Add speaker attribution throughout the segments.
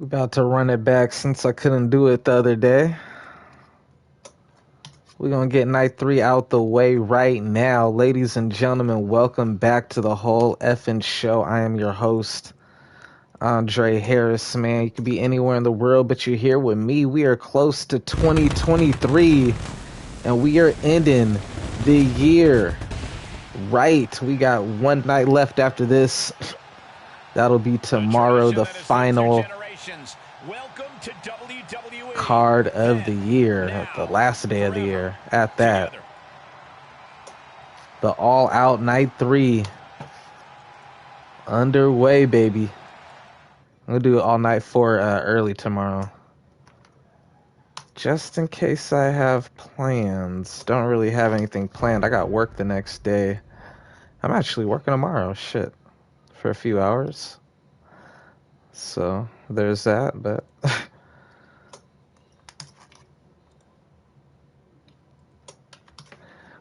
Speaker 1: About to run it back since I couldn't do it the other day. We're going to get night 3 out the way right now. Ladies and gentlemen, welcome back to the whole effing show. I am your host, Andre Harris, man. You could be anywhere in the world, but you're here with me. We are close to 2023, and we are ending the year right. We got one night left after this. That'll be tomorrow, the final card of the year, the last day of the year at that. The All Out Night 3 underway, baby. I'm gonna do All Night 4 early tomorrow, just in case I have plans. Don't really have anything planned. I got work the next day. I'm actually working tomorrow, shit, for a few hours. So there's that, but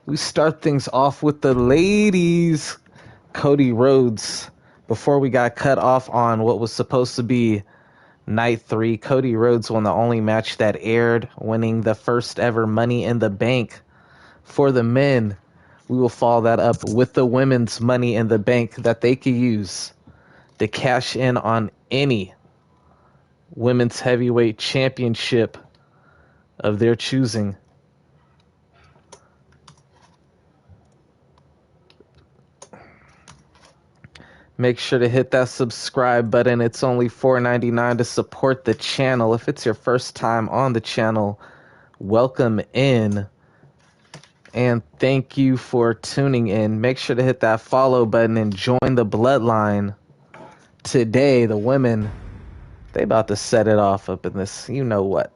Speaker 1: we start things off with the ladies. Cody Rhodes, before we got cut off on what was supposed to be night 3, Cody Rhodes won the only match that aired, winning the first ever Money in the Bank. For the men, we will follow that up with the women's Money in the Bank that they could use to cash in on any women's heavyweight championship of their choosing. Make sure to hit that subscribe button. It's only $4.99 to support the channel. If it's your first time on the channel, welcome in. And thank you for tuning in. Make sure to hit that follow button and join the bloodline. Today, the women, they about to set it off up in this, you know what.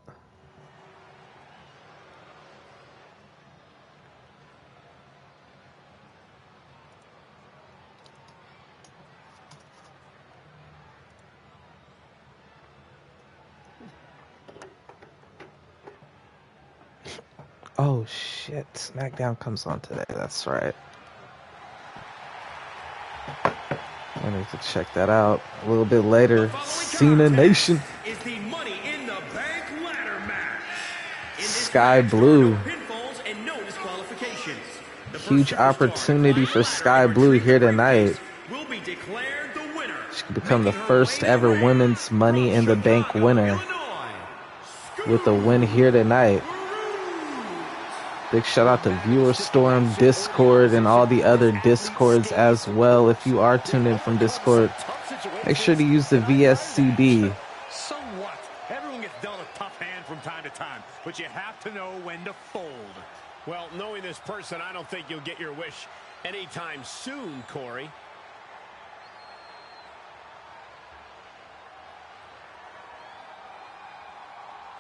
Speaker 1: Oh shit, SmackDown comes on today, that's right. I need to check that out a little bit later. Cena Nation.
Speaker 2: Is the Money in the Bank ladder match.
Speaker 1: Sky Blue. Huge opportunity for Sky Blue here tonight. She could become the first ever women's Money in the Bank winner with a win here tonight. Big shout out to Viewer Storm, Discord, and all the other Discords as well. If you are tuned in from Discord, make sure to use the VSCB.
Speaker 2: Somewhat. Everyone gets dealt a tough hand from time to time, but you have to know when to fold. Well, knowing this person, I don't think you'll get your wish anytime soon, Corey.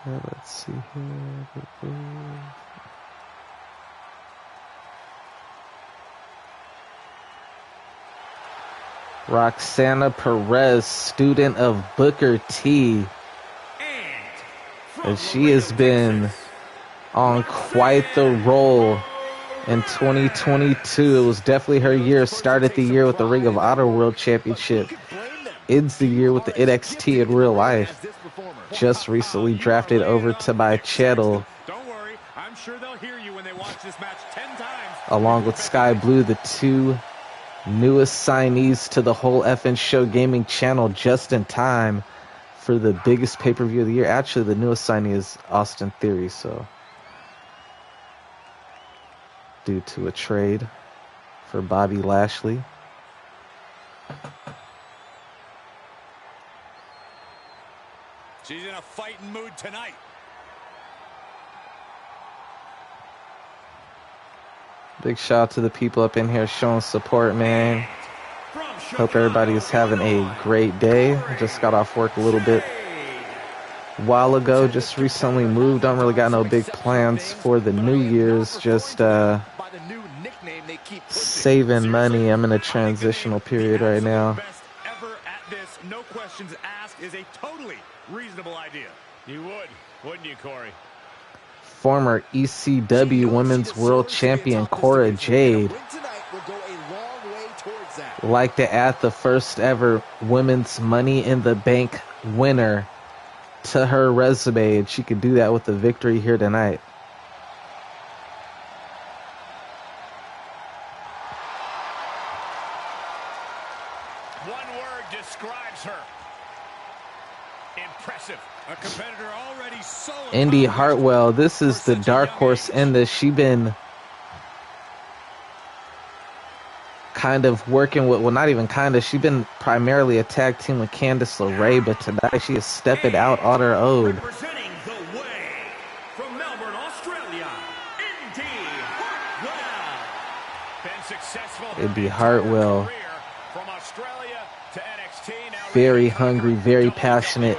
Speaker 1: Let's see here. Roxana Perez, student of Booker T. And she has been on quite the roll in 2022. It was definitely her year. Started the year with the Ring of Honor World Championship. Ends the year with the NXT in real life. Just recently drafted over to my channel.
Speaker 2: Don't worry, I'm sure they'll hear you when they watch this match 10 times.
Speaker 1: Along with Sky Blue, the two newest signees to the whole effing show gaming channel, just in time for the biggest pay-per-view of the year. Actually, the newest signee is Austin Theory, so due to a trade for Bobby Lashley.
Speaker 2: She's in a fighting mood tonight.
Speaker 1: Big shout out to the people up in here showing support, man. Hope everybody is having a great day. Just got off work a little bit while ago. Just recently moved. Don't really got no big plans for the New Year's. Just saving money. I'm in a transitional period right now.
Speaker 2: No questions asked is a totally reasonable idea. You would, wouldn't you, Corey?
Speaker 1: Former ECW Women's World Champion Cora Jade like to add the first ever Women's Money in the Bank winner to her resume, and she could do that with the victory here tonight.
Speaker 2: One word describes her. Impressive. A competitor already so
Speaker 1: Indy Hartwell, this is the dark horse in this. She's been kind of working with, well, not even kind of, she's been primarily a tag team with Candice LeRae, but tonight she is stepping out on her own.
Speaker 2: Representing the way from Melbourne, Australia, Indy Hartwell. Been successful.
Speaker 1: Indy Hartwell.
Speaker 2: From Australia to NXT. Now
Speaker 1: Very hungry, very passionate.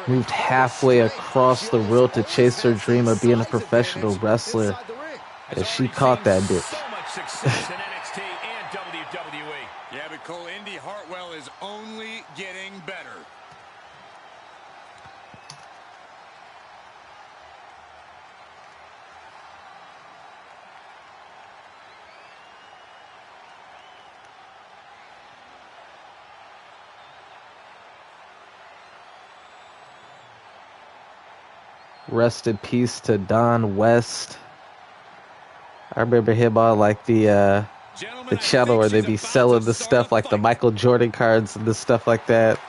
Speaker 1: Moved halfway across the world to chase her dream of being a professional wrestler. And she caught that bitch.
Speaker 2: So much success in NXT and WWE.
Speaker 3: Yeah, but Cole, Indy Hartwell is only getting better.
Speaker 1: Rest in peace to Don West. I remember him on like the channel where they be selling the stuff like the Michael Jordan cards and the stuff like that,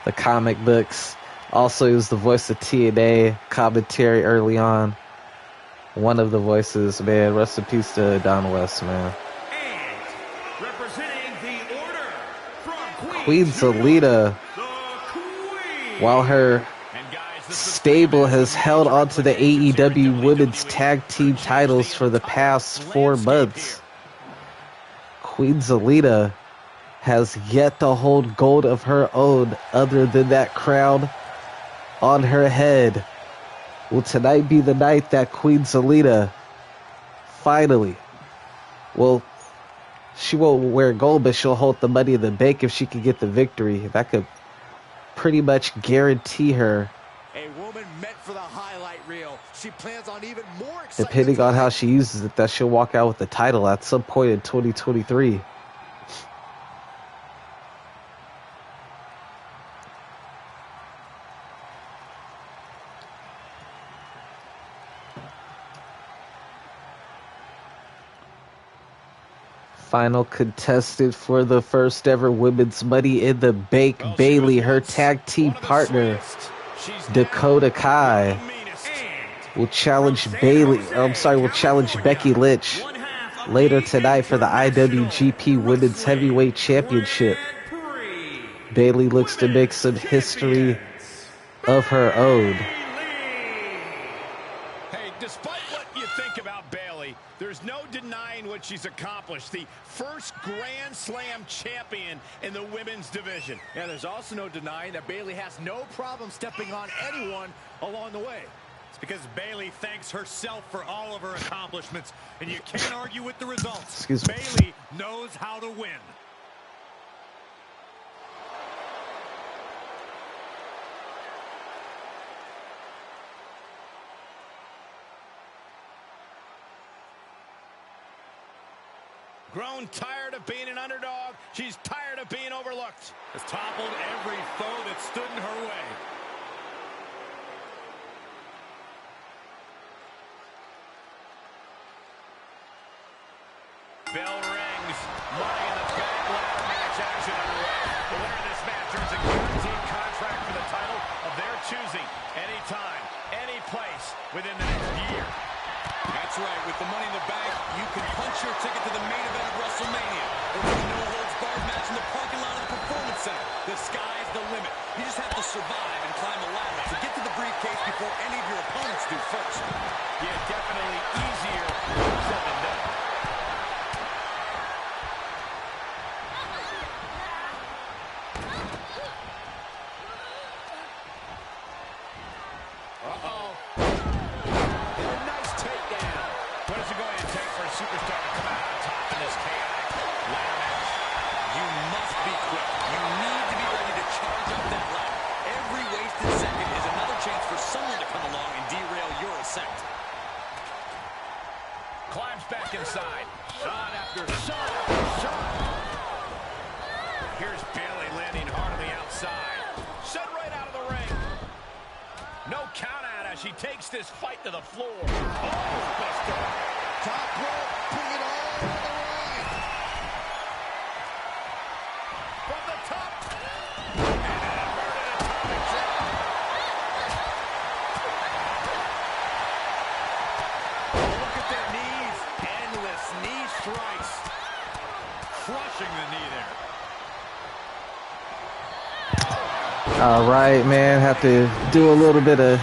Speaker 1: the comic books. Also, he was the voice of TNA commentary early on. One of the voices, man. Rest in peace to Don West, man.
Speaker 2: And representing the order from
Speaker 1: Queen Zelina, while her stable has held onto the AEW Women's Tag Team titles for the past 4 months, Queen Zelina has yet to hold gold of her own other than that crown on her head. Will tonight be the night that Queen Zelina finally, well, she won't wear gold, but she'll hold the Money in the Bank if she can get the victory. That could pretty much guarantee her,
Speaker 4: a woman meant for the highlight reel. She plans on even more excitement.
Speaker 1: depending on how she uses it, that she'll walk out with the title at some point in 2023. Final contestant for the first ever Women's Money in the Bank, Bayley, her tag team partner, Dakota Kai, will challenge will challenge Becky Lynch later tonight for the IWGP Women's Heavyweight Championship. Bayley looks to make some history of her own.
Speaker 2: Hey, despite what you think about Bayley, there's no denying what she's accomplished. The first Grand Slam champion in the women's division.
Speaker 4: And there's also no denying that Bayley has no problem stepping on anyone along the way.
Speaker 2: It's because Bayley thanks herself for all of her accomplishments, and you can't argue with the results.
Speaker 1: Excuse me.
Speaker 2: Bayley knows how to win. Grown tired of being an underdog. She's tired of being overlooked. Has toppled every foe that stood in her way. Bell rings. Money in the Bank ladder match action underway. The winner of this match earns a guaranteed contract for the title of their choosing. Anytime, any place within the next year.
Speaker 3: That's right. With the Money in the Bank, you can punch your ticket to the main event of WrestleMania, or with a no-holds-barred match in the parking lot of the Performance Center. The sky's the limit. You just have to survive and climb a ladder to get to the briefcase before any of your opponents do first.
Speaker 2: Yeah, definitely easier said than done. Uh-oh. Nice takedown. What is it going to take for a superstar to come out on top in this chaotic ladder match?
Speaker 3: You must be quick. You need to be ready to charge up that ladder. Every wasted second is another chance for someone to come along and derail your ascent.
Speaker 2: Climbs back inside. No count out as she takes this fight to the floor. Oh, buster.
Speaker 3: Top rope, bring it all the way.
Speaker 2: From the top. And an inverted atomic drop. Look at their knees. Endless knee strikes. Crushing the knee there.
Speaker 1: All right, man. Have to do a little bit of...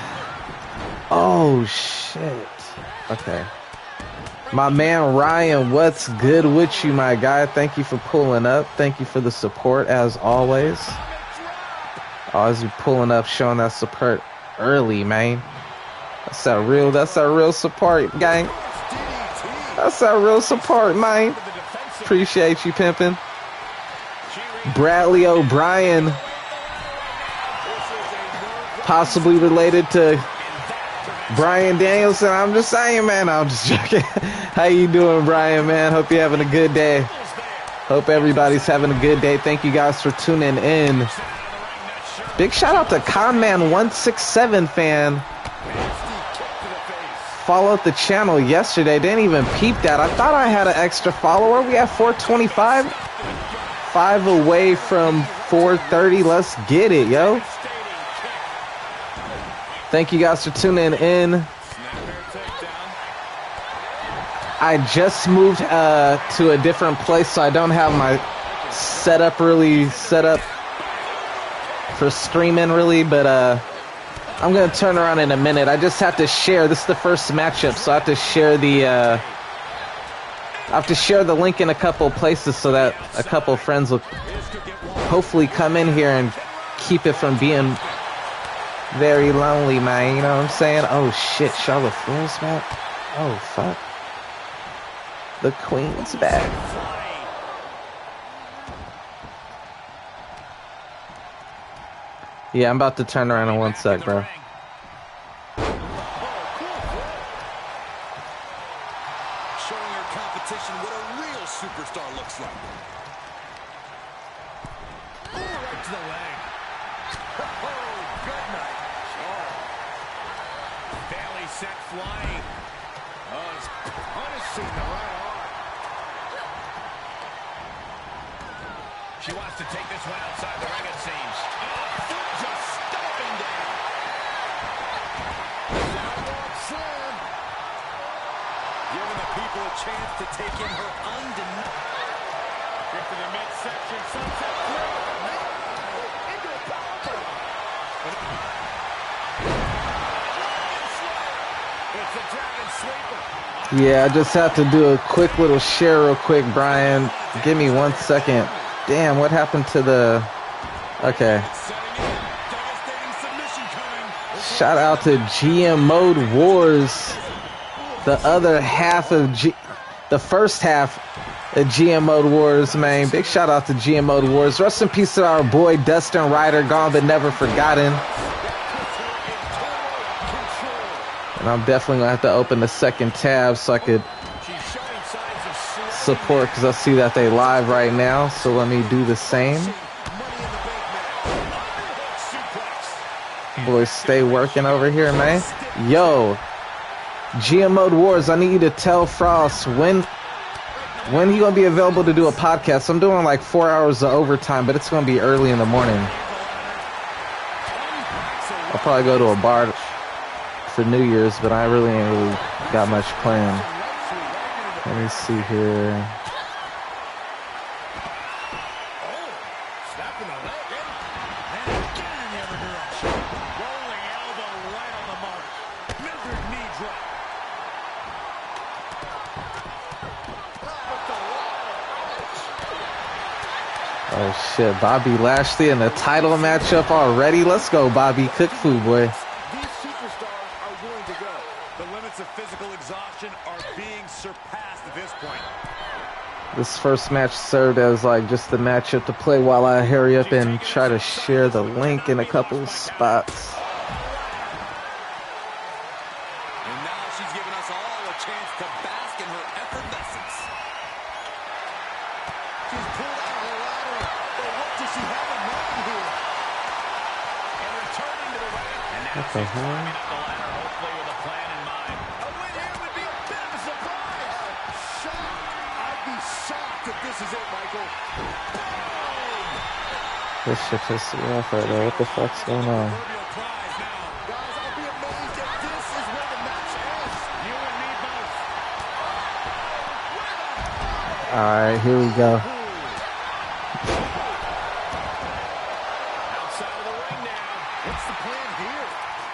Speaker 1: Oh, shit. Okay. My man Ryan, what's good with you, my guy? Thank you for pulling up. Thank you for the support, as always. Always be pulling up, showing that support early, man. That's that real support, gang. That's that real support, man. Appreciate you, pimping. Bradley O'Brien, possibly related to Brian Danielson. I'm just saying, man. I'm just joking. How you doing, Brian, man? Hope you're having a good day. Hope everybody's having a good day. Thank you guys for tuning in. Big shout out to Conman167 fan. Followed the channel yesterday. Didn't even peep that. I thought I had an extra follower. We have 425. 5 away from 430. Let's get it, yo. Thank you guys for tuning in. I just moved to a different place, so I don't have my setup really set up for streaming really, but I'm gonna turn around in a minute. I just have to share. This is the first matchup, so I have to share the link in a couple places so that a couple friends will hopefully come in here and keep it from being very lonely, man. You know what I'm saying? Oh shit, Charlotte Flair's back. Oh fuck. The Queen's back. Yeah, I'm about to turn around in 1 sec, bro.
Speaker 3: Showing her competition what a real superstar looks like.
Speaker 2: Ooh, right to the leg. Oh, good night. Oh. Bailey sent flying. Oh, it's punishing the right arm. She wants to take this one outside the ring, it seems. Oh, foot just stomping down. Sidewalk slam.
Speaker 3: Giving the people a chance to take in her undeniable.
Speaker 2: Get to the midsection, sunset flip. Into a powerbomb. It's a dragon sleeper.
Speaker 1: Yeah, I just have to do a quick little share real quick, Brian. Give me 1 second. Damn, what happened to the... Okay. Shout out to GM Mode Wars. The other half of the first half of GM Mode Wars, man. Big shout out to GM Mode Wars. Rest in peace to our boy Dustin Ryder, gone but never forgotten. And I'm definitely gonna have to open the second tab so I could support, because I see that they live right now. So let me do the same. Boys, stay working over here, man. Yo, GM Mode Wars, I need you to tell Frost when he gonna be available to do a podcast. I'm doing like 4 hours of overtime, but it's gonna be early in the morning. I'll probably go to a bar for New Year's, but I really ain't got much planned. Let me see here. Oh shit, Bobby Lashley in the title matchup already? Let's go, Bobby. Cook food, boy.
Speaker 3: These superstars are willing to go. The limits of physical exhaustion are being surpassed at this point.
Speaker 1: This first match served as like just the matchup to play while I hurry up and try to share the link in a couple spots.
Speaker 3: And now she's giving us all a chance to bask in her effervescence. She's pulled out her ladder, but what does she have in mind here?
Speaker 2: And returning to the ring. And
Speaker 1: What the hell?
Speaker 2: Hopefully with a plan in mind. A win here would be a bit of a surprise.
Speaker 3: I'd be shocked if this is it, Michael.
Speaker 1: This shit pissed me off right now. What the fuck's going on?
Speaker 3: Guys, I'll be amazed if this is where the match ends.
Speaker 2: You and me both.
Speaker 1: Alright, here we go.
Speaker 2: Outside of the ring now.
Speaker 3: What's the plan here?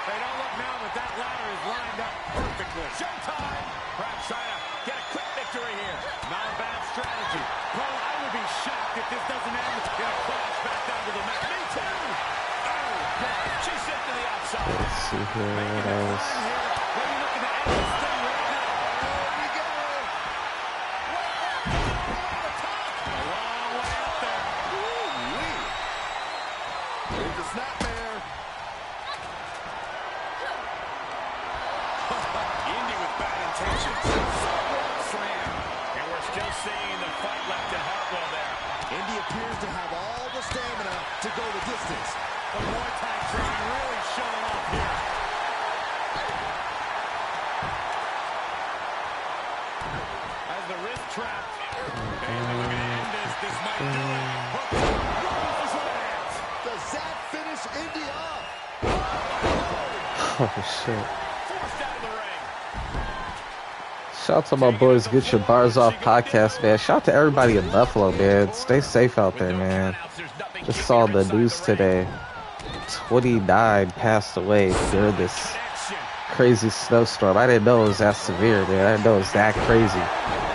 Speaker 2: They don't look now, but that ladder is lined up perfectly. Showtime. Perhaps trying to get a quick victory here. Not a bad strategy. Well, I would be shocked if this doesn't end in a crash back down to the mat. Me too. Oh, God. She's sent to the outside.
Speaker 1: Let's see here what else.
Speaker 2: Maybe looking to end this thing right now. There we go. A long way up there.
Speaker 3: Ooh-wee. Here's the snapmare.
Speaker 2: Indy with bad intentions. Slam. And we're still seeing the fight left in Hartwell there.
Speaker 3: Indy appears to have all the stamina to go the distance.
Speaker 2: The Muay Thai training really showing off here. As the wrist trapped. Bailey looking to end this. This might do it.
Speaker 3: Does that finish Indy off?
Speaker 1: Oh shit.
Speaker 2: Forced out of the ring.
Speaker 1: Shout out to my boys, Get Your Bars Off podcast, man. Shout out to everybody in Buffalo, man. Stay safe out there, man. Just saw the news today. 20 died, passed away during this crazy snowstorm. I didn't know it was that severe, man. I didn't know it was that crazy.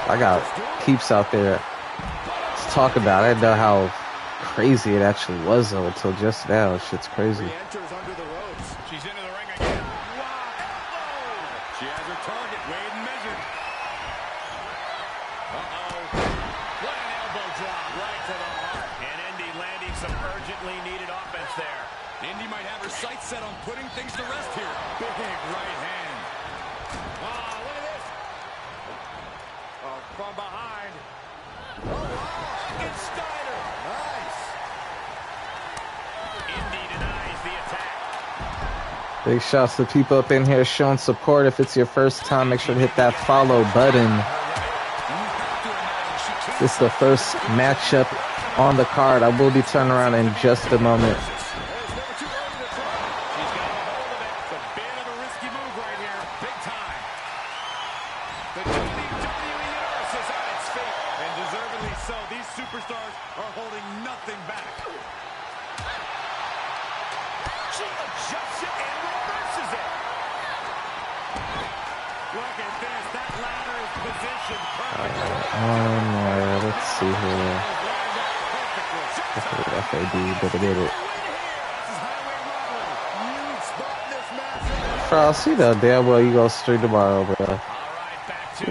Speaker 1: I got peeps out there to talk about it. I didn't know how crazy it actually was, though, until just now. Shit's crazy.
Speaker 3: Enters under the ropes.
Speaker 2: She's into the ring again. Wow, elbow. She has her target weighed and measured. Uh-oh. What an elbow drop right to the heart. And Indy landing some urgently needed offense there.
Speaker 3: Indy might have her sights set on putting things to rest here.
Speaker 2: Big right hand. Wow, look at this. From behind. Oh, wow. It's Steiner.
Speaker 3: Nice.
Speaker 2: Indy denies the attack.
Speaker 1: Big shouts to people up in here showing support. If it's your first time, make sure to hit that follow button. This is the first matchup on the card. I will be turning around in just a moment. Let's see here. FAD, better get it. Bro, I'll see that damn well you gonna stream tomorrow, bro.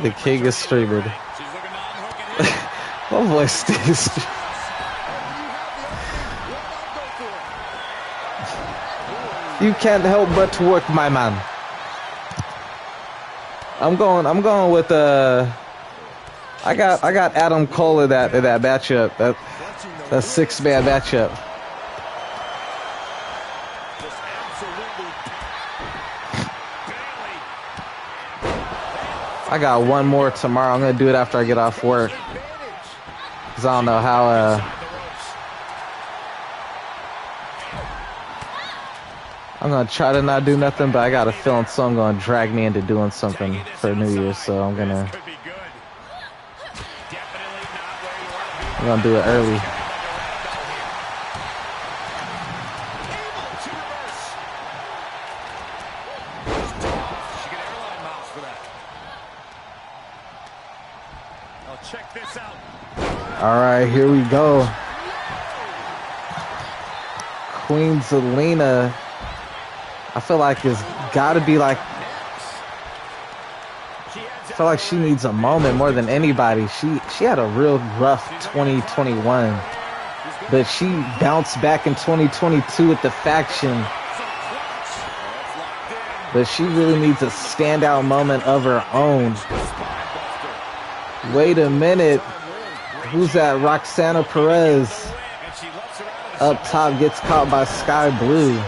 Speaker 1: The king is streaming. My voice stays. You can't help but to work, my man. I'm going with I got Adam Cole in that matchup. That 6-man matchup. I got one more tomorrow. I'm gonna do it after I get off work. Cause I don't know how I'm gonna try to not do nothing, but I got a feeling someone's gonna drag me into doing something for New Year's, so I'm gonna do it early. All right, here we go. Queen Zelina. I feel like it's got to be like. I feel like she needs a moment more than anybody. She had a real rough 2021, but she bounced back in 2022 with the faction. But she really needs a standout moment of her own. Wait a minute. Who's that? Roxana Perez. Up top gets caught by Sky Blue.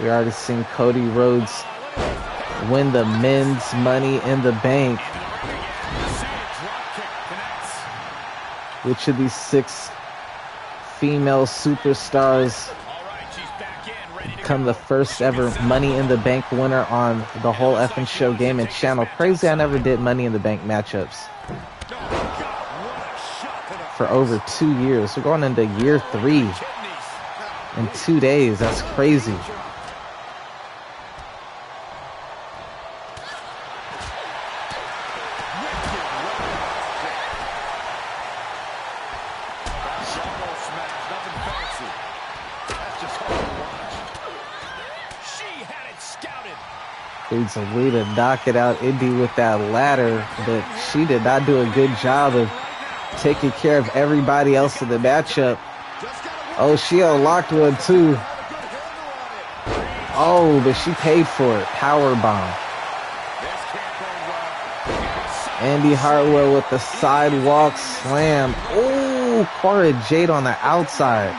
Speaker 1: We already seen Cody Rhodes win the men's Money in the Bank. Which of these 6 female superstars become the first ever Money in the Bank winner on the whole effing show, game, and channel? Crazy I never did Money in the Bank matchups for over 2 years. We're going into year 3 in 2 days. That's crazy. Leads Lee to knock it out Indy with that ladder, but she did not do a good job of taking care of everybody else in the matchup. Oh, she unlocked one too. Oh, but she paid for it. Powerbomb. Andy Hartwell with the sidewalk slam. Oh, Cora Jade on the outside.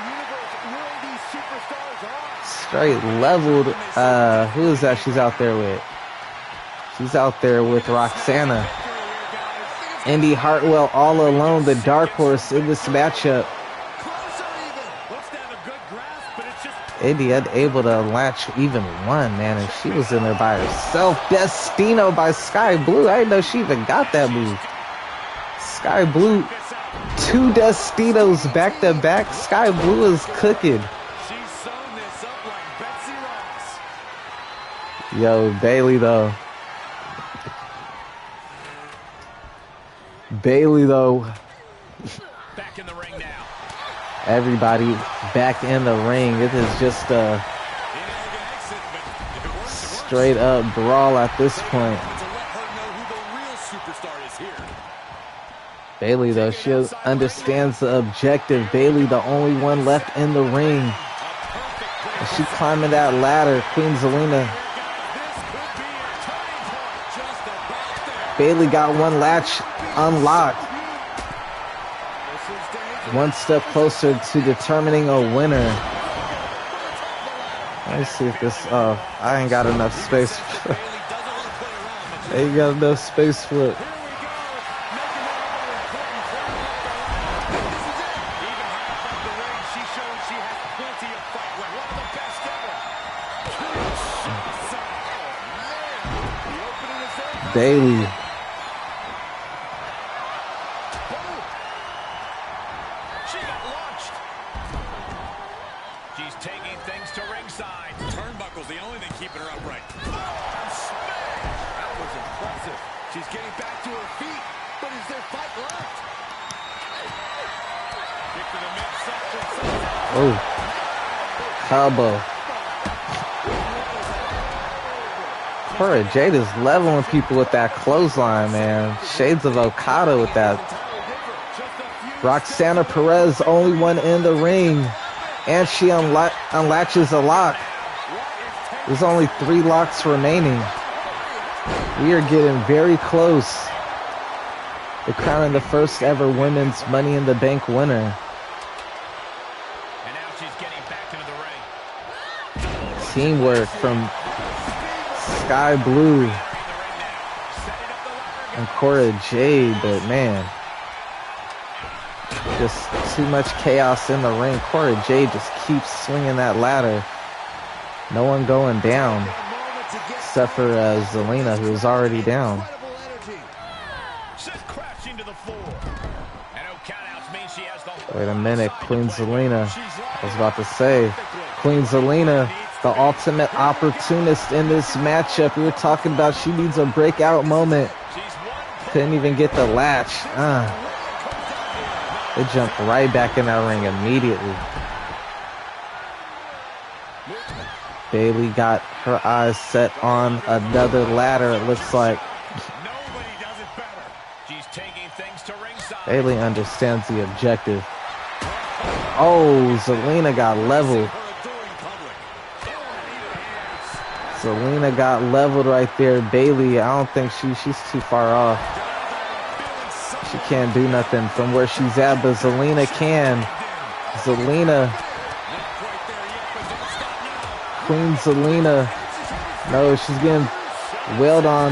Speaker 1: Straight leveled. Who is that she's out there with? She's out there with Roxana. Indy Hartwell all alone, the dark horse in this matchup. Indy unable to latch even one, man, and she was in there by herself. Destino by Sky Blue. I didn't know she even got that move. Sky Blue, 2 Destinos back to back. Sky Blue is cooking. Yo, Bailey though.
Speaker 2: Back in the ring now.
Speaker 1: Everybody back in the ring. It is just a straight up brawl at this point. Bailey though, she understands the objective. Bailey the only one left in the ring. And she climbing that ladder. Queen Zelina. Bailey got one latch unlocked. One step closer to determining a winner. Let me see if this, I ain't got enough space. Ain't got enough space for it. Bailey. Oh, combo. Cora Jade is leveling people with that clothesline, man. Shades of Okada with that. Roxana Perez, only one in the ring. And she unlatches a lock. There's only 3 locks remaining. We are getting very close to crowning the first ever women's Money in the Bank winner. Teamwork from Sky Blue and Cora Jade, but man, just too much chaos in the ring. Cora Jade just keeps swinging that ladder. No one going down except for Zelina, who is already down. Wait a minute, Queen Zelina. I was about to say, Queen Zelina, the ultimate opportunist in this matchup. We were talking about she needs a breakout moment. Couldn't even get the latch. They jumped right back in that ring immediately. Bailey got her eyes set on another ladder, it looks like. Bailey understands the objective. Oh, Zelina got leveled. Zelina got leveled right there. Bailey, I don't think she's too far off. She can't do nothing from where she's at, but Zelina can. Zelina Queen Zelina. No, she's getting wailed on.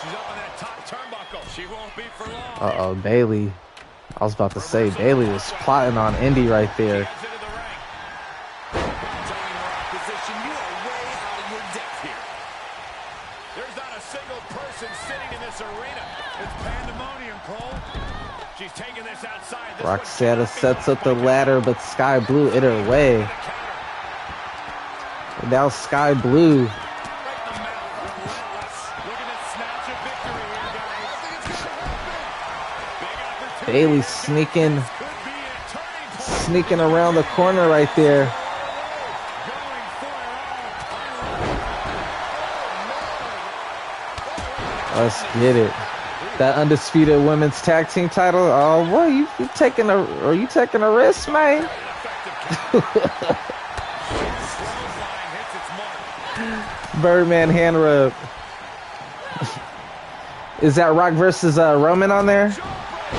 Speaker 3: She's up on that top turnbuckle. She won't be for long.
Speaker 1: Uh-oh, Bailey. I was about to say, Bailey was plotting on Indy right there.
Speaker 2: There's not a single person sitting in this arena. It's pandemonium, Cole. She's taking this outside.
Speaker 1: Roxana sets up the ladder, but Sky Blue hit her way. And now Sky Blue. Bailey sneaking around the corner right there. Let's get it. That undisputed women's tag team title. Oh boy, you taking a risk, man? Birdman hand rub. Is that Rock versus Roman on there?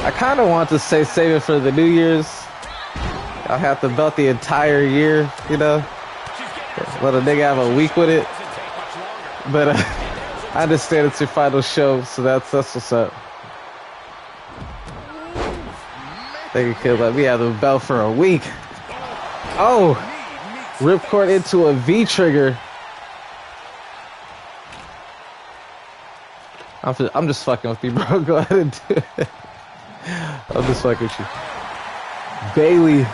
Speaker 1: I kind of want to say save it for the New Year's. I'll have to belt the entire year, you know. Let a nigga have a week with it. But I understand it's your final show, so that's what's up. They could let me have the belt for a week. Oh, ripcord into a V trigger. I'm just fucking with you, bro. Go ahead and do it. I'm just fucking with you. Bailey.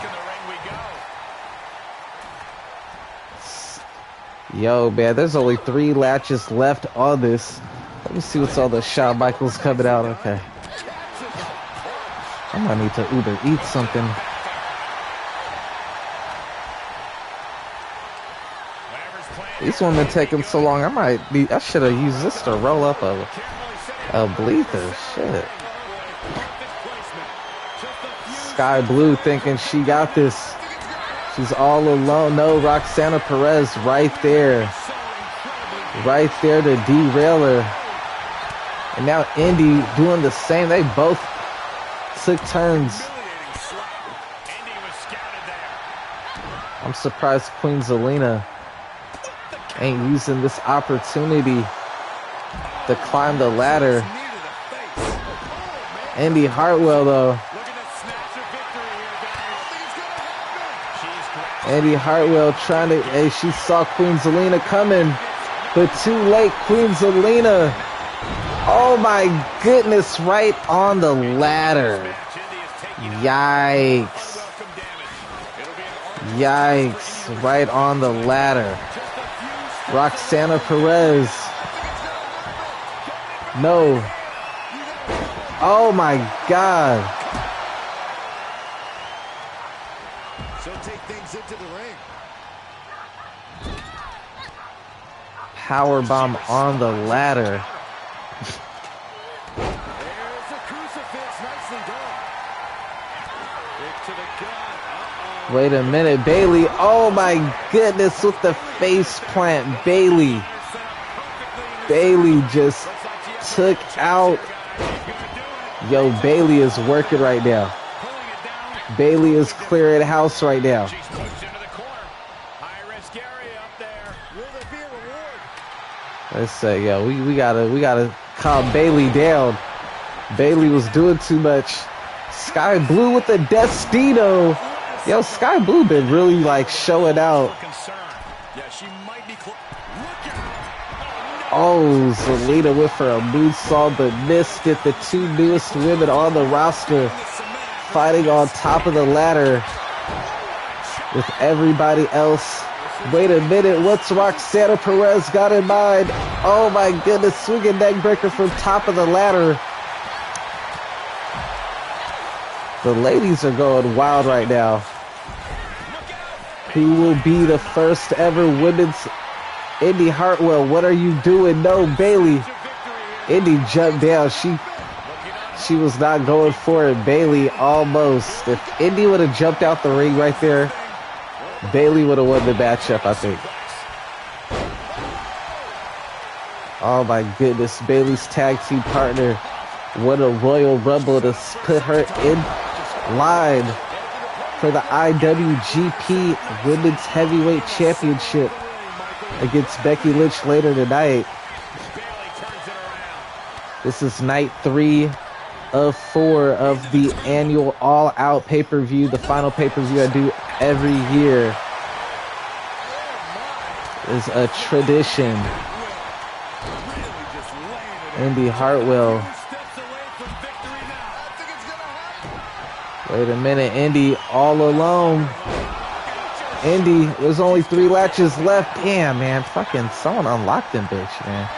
Speaker 1: Yo, man, there's only 3 latches left on this. Let me see what's all the Shawn Michaels coming out. Okay. I might need to Uber Eats something. These women taking so long. I should have used this to roll up a bleether. Shit. Sky Blue thinking she got this. She's all alone. No, Roxana Perez right there. Right there to derail her. And now Indy doing the same. They both took turns. I'm surprised Queen Zelina ain't using this opportunity to climb the ladder. Indy Hartwell, though. Indy Hartwell trying to... Hey, she saw Queen Zelina coming, but too late. Queen Zelina. Oh, my goodness. Right on the ladder. Yikes. Yikes. Right on the ladder. Roxana Perez. No. Oh my God.
Speaker 3: She'll take things into the ring.
Speaker 1: Powerbomb on the ladder.
Speaker 3: There's a crucifix. Nicely done. Kick to the gut.
Speaker 1: Wait a minute, Bailey. Oh my goodness, with the face plant. Bailey just took out. Yo, Bailey is working right now. Bailey is clearing house right now. Let's say, yo, we gotta calm Bailey down. Bailey was doing too much. Sky Blue with the Destino. Yo, Sky Blue been really like showing out. Oh, Zelina went for a moonsault but missed it. The 2 newest women on the roster fighting on top of the ladder with everybody else. Wait a minute, what's Roxana Perez got in mind? Oh my goodness, swinging neck breaker from top of the ladder. The ladies are going wild right now. Who will be the first ever women's... Indy Hartwell, what are you doing? No, Bailey. Indy jumped down. She was not going for it. Bailey almost. If Indy would have jumped out the ring right there, Bailey would have won the matchup, I think. Oh my goodness, Bailey's tag team partner. What a Royal Rumble to put her in line for the IWGP Women's Heavyweight Championship against Becky Lynch later tonight. This is night 3 of 4 of the annual All Out pay-per-view, the final pay-per-view I do every year. Is a tradition. Indy Hartwell. Wait a minute, Indy all alone. Indy, there's only 3 latches left. Damn, man, fucking someone unlocked them, bitch, man.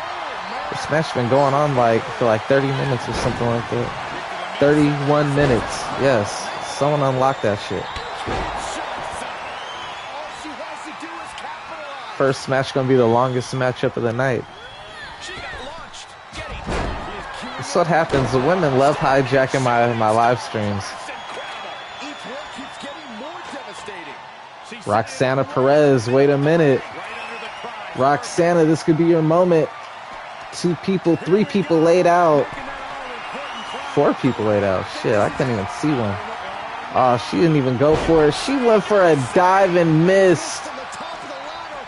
Speaker 1: This match been going on for like 30 minutes or something like that. 31 minutes, yes. Someone unlocked that shit. First match gonna be the longest matchup of the night. That's what happens. The women love hijacking my live streams. Roxana Perez, wait a minute. Roxana, this could be your moment. 2 people, 3 people laid out. 4 people laid out. Shit, I couldn't even see one. Oh, she didn't even go for it. She went for a dive and missed.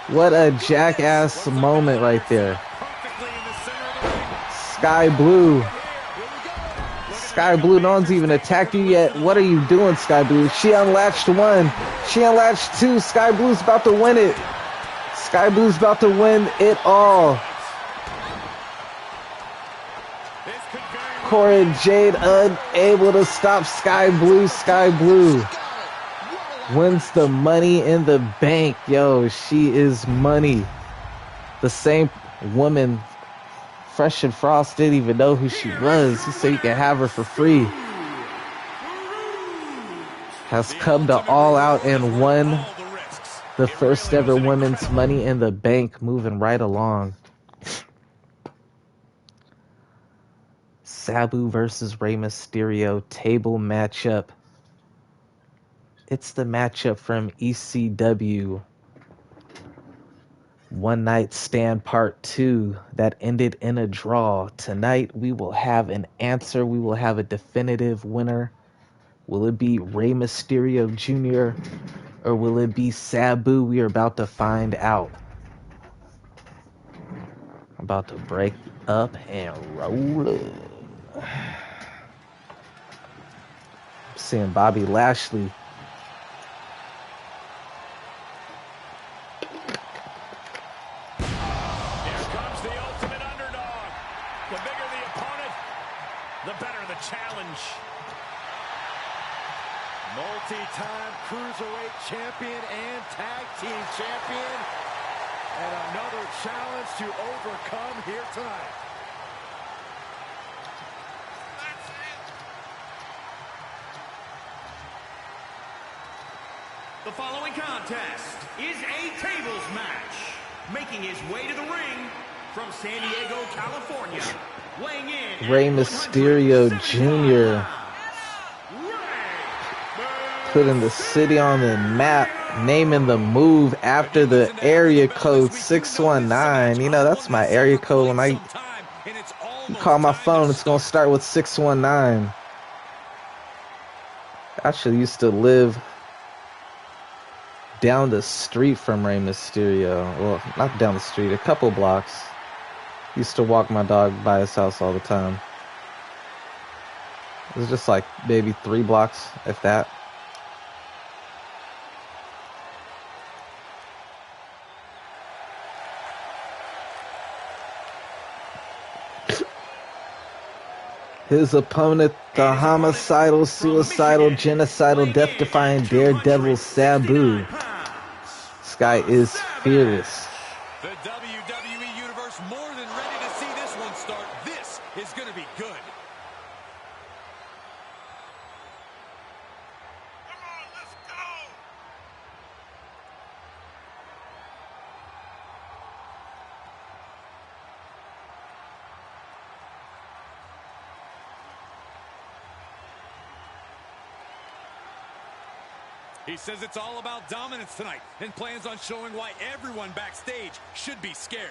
Speaker 1: What a jackass moment right there. Sky Blue. Sky Blue, no one's even attacked you yet. What are you doing, Sky Blue? She unlatched 1. She unlatched 2. Sky Blue's about to win it. Sky Blue's about to win it all. Cora Jade unable to stop Sky Blue. Sky Blue wins the Money in the Bank. Yo, she is money. The same woman, Fresh and Frost, didn't even know who she was. He said you can have her for free. Has come to All Out and won the first ever women's Money in the Bank. Moving right along. Sabu versus Rey Mysterio table matchup. It's the matchup from ECW One Night Stand Part 2 that ended in a draw. Tonight we will have an answer. We will have a definitive winner. Will it be Rey Mysterio Jr. or will it be Sabu? We are about to find out. I'm about to break up and roll it. Seeing Bobby Lashley.
Speaker 2: Here comes the ultimate underdog. The bigger the opponent, the better the challenge.
Speaker 3: Multi-time Cruiserweight champion and tag team champion. And another challenge to overcome here tonight.
Speaker 5: The following contest is a tables match. Making his way to the ring from San Diego, California, weighing in
Speaker 1: Rey Mysterio Jr. Putting the city on the map, naming the move after the area code 619. You know, that's my area code. When I call my phone, it's going to start with 619. I actually used to live down the street from Rey Mysterio. Well, not down the street, a couple blocks. Used to walk my dog by his house all the time. It was just like maybe 3 blocks, if that. His opponent, the homicidal, suicidal, genocidal, death-defying daredevil Sabu. This guy is fearless.
Speaker 3: The WWE Universe more than ready to see this one start. This is going to be good.
Speaker 2: Come on, let's go!
Speaker 3: He says it's all about dominance tonight and plans on showing why everyone backstage should be scared.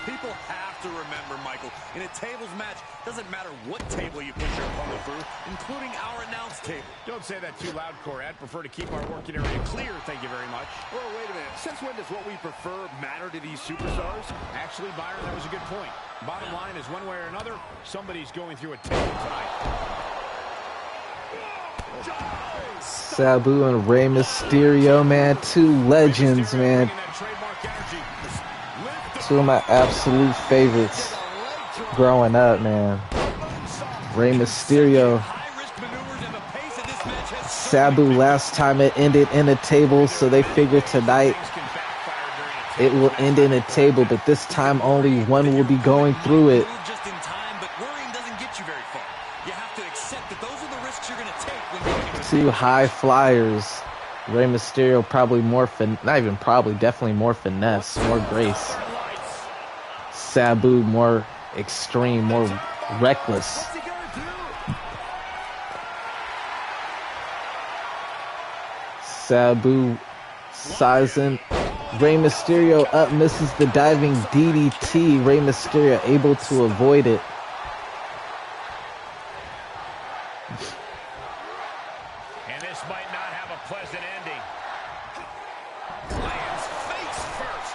Speaker 3: People have to remember, Michael, in a tables match, doesn't matter what table you push your opponent through, including our announce table.
Speaker 2: Don't say that too loud, Corey. I'd prefer to keep our working area clear, thank you very much.
Speaker 4: Well, wait a minute. Since when does what we prefer matter to these superstars?
Speaker 2: Actually, Byron, that was a good point. Bottom line is, one way or another, somebody's going through a table tonight.
Speaker 1: Sabu and Rey Mysterio, man, two legends, man. Two of my absolute favorites growing up, man. Rey Mysterio. Sabu, last time it ended in a table, so they figured tonight it will end in a table, but this time only one will be going through it. Two high flyers. Rey Mysterio probably more definitely more finesse, more grace. Sabu more extreme, more reckless. Sabu sizing. Rey Mysterio up, misses the diving DDT. Rey Mysterio able to avoid it.
Speaker 2: And this might not have a pleasant ending. Lands face first.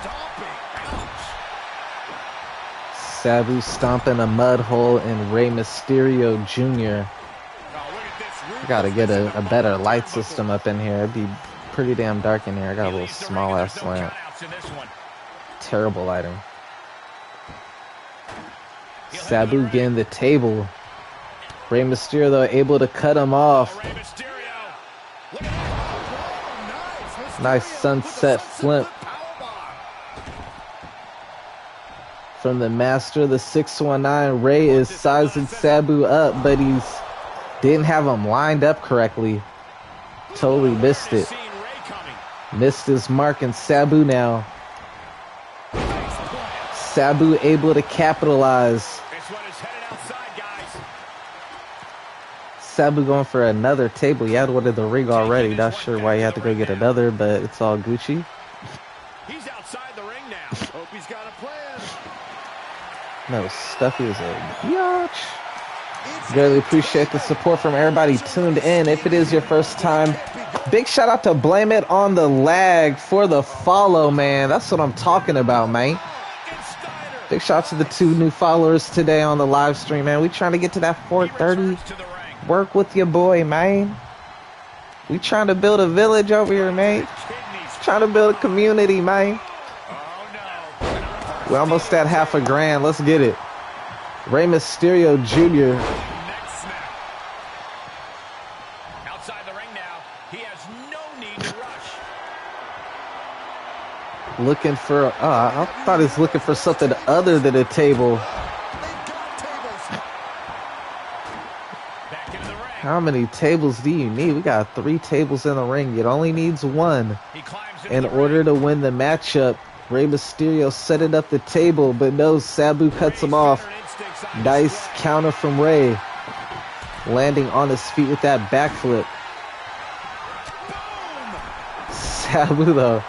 Speaker 2: Stomping. Ouch.
Speaker 1: Sabu stomping a mud hole in Rey Mysterio Jr. I gotta get a better light system up in here. It'd be pretty damn dark in here. I got a little small ass lamp. Terrible lighting. Sabu getting the table. Rey Mysterio though able to cut him off. Nice sunset flip from the master of the 619. Rey is sizing Sabu up, but he's didn't have him lined up correctly. Totally missed it. Missed his mark, and Sabu now. Sabu able to capitalize. Sabu going for another table. He had one in the ring already. Not sure why he had to go get another, but it's all Gucci.
Speaker 2: He's outside the ring now.
Speaker 4: Hope he's got a plan.
Speaker 1: No, Stuffy is a biatch. Really appreciate the support from everybody tuned in. If it is your first time, big shout out to Blame It on the Lag for the follow, man. That's what I'm talking about, man. Big shout out to the 2 new followers today on the live stream, man. We trying to get to that 430. Work with your boy, man. We trying to build a village over here, man. Trying to build a community, man. We're almost at $500,000. Let's get it. Rey Mysterio Jr.
Speaker 2: Outside the ring now. He has no need to rush.
Speaker 1: Looking for, I thought he was looking for something other than a table.
Speaker 2: Back into the ring.
Speaker 1: How many tables do you need? We got 3 tables in the ring. It only needs 1.
Speaker 2: He climbs
Speaker 1: In order to win the matchup. Rey Mysterio setting up the table, but no, Sabu cuts him off. Nice counter from Rey. Landing on his feet with that backflip. Sabu though,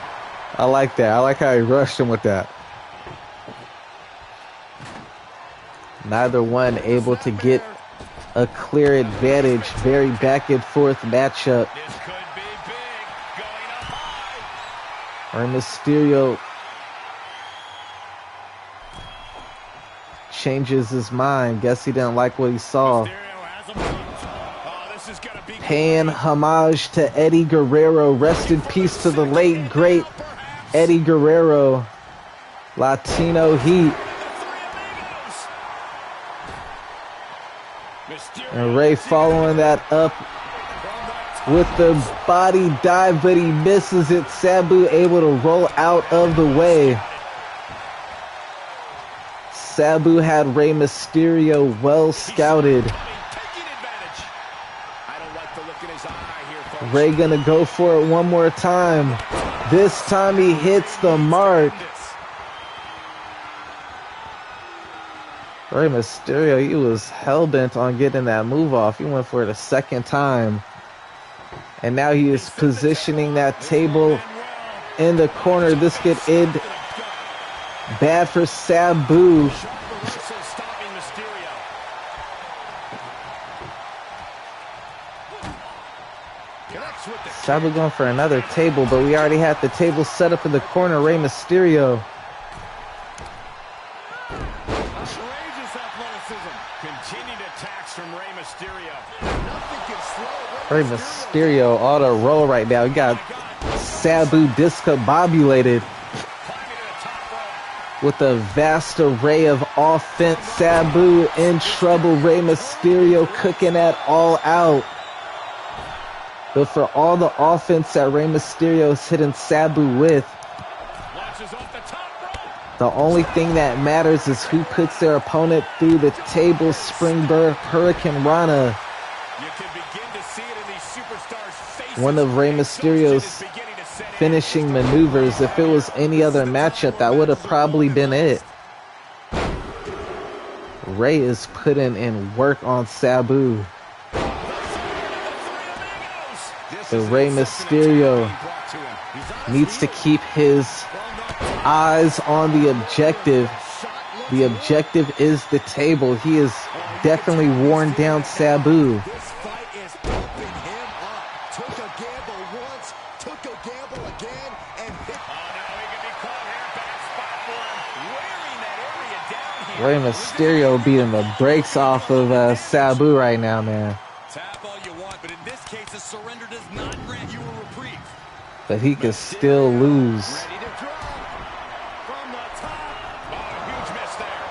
Speaker 1: I like that. I like how he rushed him with that. Neither one able to get a clear advantage. Very back and forth matchup.
Speaker 2: This could be big. Going up high.
Speaker 1: Rey Mysterio changes his mind. Guess he didn't like what he saw. Paying homage to Eddie Guerrero. Rest in peace to the late, great Eddie Guerrero. Latino Heat. And Rey following that up with the body dive, but he misses it. Sabu able to roll out of the way. Sabu had Rey Mysterio well scouted. Rey gonna go for it one more time. This time he hits the mark. Rey Mysterio, he was hell-bent on getting that move off. He went for it a second time. And now he is positioning that table in the corner. This could end Bad for Sabu.
Speaker 2: Sharp reversal stopping Mysterio. Connects with the
Speaker 1: Sabu going for another table, but we already had the table set up in the corner. Rey Mysterio.
Speaker 2: outrageous athleticism. Continued attacks from Rey Mysterio. Nothing can slow
Speaker 1: Rey Mysterio on a roll right now. We got Sabu discombobulated
Speaker 2: climbing to the top rope.
Speaker 1: with a vast array of offense. Sabu in trouble. Rey Mysterio cooking that all out. But for all the offense that Rey Mysterio is hitting Sabu with,
Speaker 2: Launches off the top rope.
Speaker 1: the only thing that matters is who puts their opponent through the table. Springboard Hurricane Rana.
Speaker 2: You can begin to see it in these superstars' faces.
Speaker 1: One of Rey Mysterio's
Speaker 2: Exhaustion is beginning to set in.
Speaker 1: finishing maneuvers. If it was any other matchup, that would have probably been it. Rey is putting in work on Sabu. But Rey Mysterio needs to keep his eyes on the objective. The objective is the table. He is definitely worn down Sabu.
Speaker 3: This fight is pumping him up. Took a gamble once, took a gamble again, and hit.
Speaker 2: Oh, no, he could be caught here. Bad spot for him. Wearing that area down here.
Speaker 1: Rey Mysterio beating the brakes off of Sabu right now, man.
Speaker 3: Tap all you want, but in this case, a surrender does not grant you a reprieve.
Speaker 1: But he could still lose.
Speaker 2: Ready to draw from the top. Oh, huge miss there.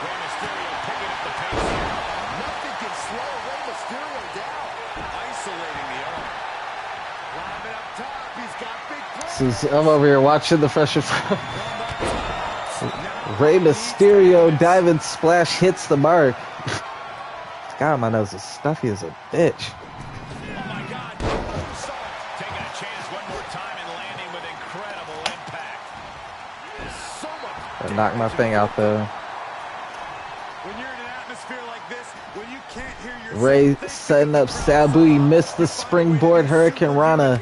Speaker 2: Rey Mysterio picking up the pace here.
Speaker 3: Nothing can slow Rey Mysterio down. Isolating the arm.
Speaker 2: Climbing up top. He's got big plans.
Speaker 1: This is, I'm over here watching the Fresh Rey Mysterio diving splash hits the mark. God, my nose is stuffy as a bitch.
Speaker 2: Oh, my God. Moonsault. Taking a chance one more time and landing with incredible impact. So much.
Speaker 1: I knocked my thing out though.
Speaker 3: When you're in an atmosphere like this, when you can't hear your
Speaker 1: Rey setting up Sabu. He missed the springboard Hurricane Rana.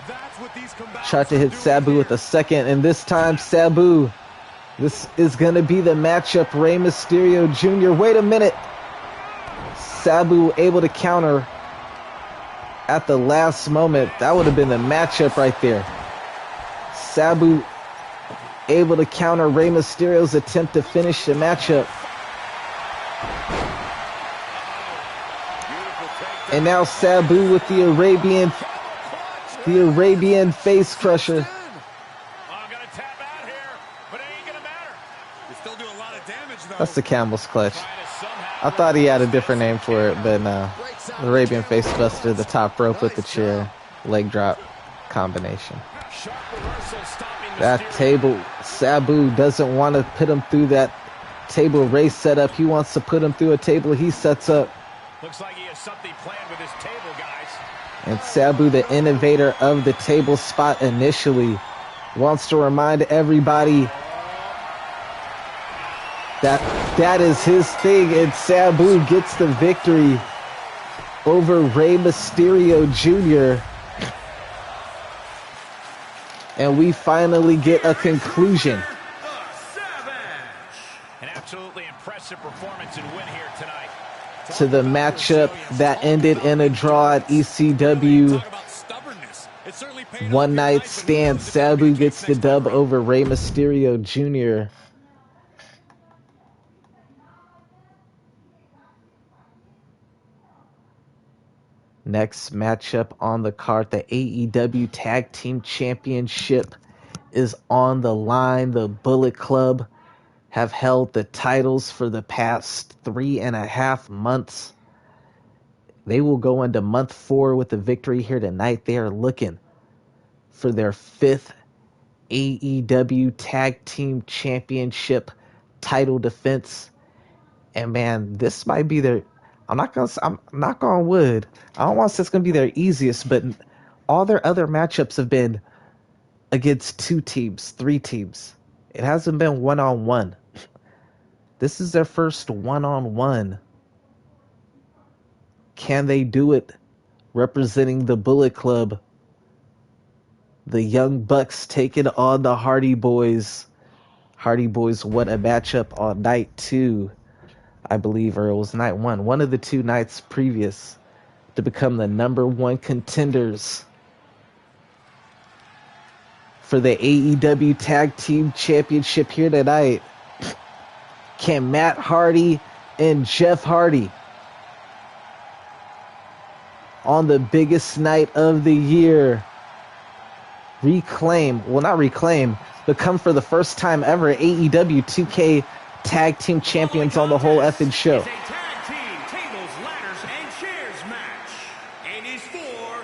Speaker 3: that's what these combatants
Speaker 1: Tried to hit
Speaker 3: do
Speaker 1: Sabu
Speaker 3: here.
Speaker 1: with a second, and this time Sabu. This is going to be the matchup. Rey Mysterio Jr. Wait a minute. Sabu able to counter at the last moment. That would have been the matchup right there. Sabu able to counter Rey Mysterio's attempt to finish the matchup. And now Sabu with the Arabian face crusher.
Speaker 2: Oh, gonna tap out here, but it ain't gonna matter.
Speaker 3: You're still doing a lot of damage, though.
Speaker 1: That's the Camel's clutch.
Speaker 2: Trying to somehow
Speaker 1: I thought he had a different name for it, but no. Arabian face buster, the top rope with the chair, leg drop combination.
Speaker 2: sharp reversal stopping
Speaker 1: That
Speaker 2: Mysterio.
Speaker 1: table, Sabu doesn't want to put him through that table Rey set up. He wants to put him through a table he sets up.
Speaker 2: Looks like he has something planned with his table, guys.
Speaker 1: And Sabu, the innovator of the table spot initially, wants to remind everybody that that is his thing, and Sabu gets the victory over Rey Mysterio Jr. And we finally get a conclusion
Speaker 2: An absolutely impressive performance and win here tonight.
Speaker 1: to the matchup that ended in a draw at ECW.
Speaker 3: Talk about stubbornness. It certainly paid off
Speaker 1: One
Speaker 3: here
Speaker 1: night
Speaker 3: tonight for
Speaker 1: stand.
Speaker 3: the
Speaker 1: Sabu gets the
Speaker 3: next
Speaker 1: dub
Speaker 3: break.
Speaker 1: over Rey Mysterio Jr. Next matchup on the card, the AEW Tag Team Championship is on the line. The Bullet Club have held the titles for the past 3.5 months. They will go into month 4 with a victory here tonight. They are looking for their 5th AEW Tag Team Championship title defense. And man, this might be their, I'm not on wood. I don't want to say it's going to be their easiest, but all their other matchups have been against 2 teams, 3 teams. It hasn't been one-on-one. This is their first one-on-one. Can they do it representing the Bullet Club The Young Bucks taking on the Hardy Boys. Hardy Boys won a matchup on night 2, I believe, or it was night 1. One of the 2 nights previous to become the number 1 contenders for the AEW Tag Team Championship here tonight. Can Matt Hardy and Jeff Hardy, on the biggest night of the year, become for the first time ever AEW 2K Tag Team Champions on the whole effing show?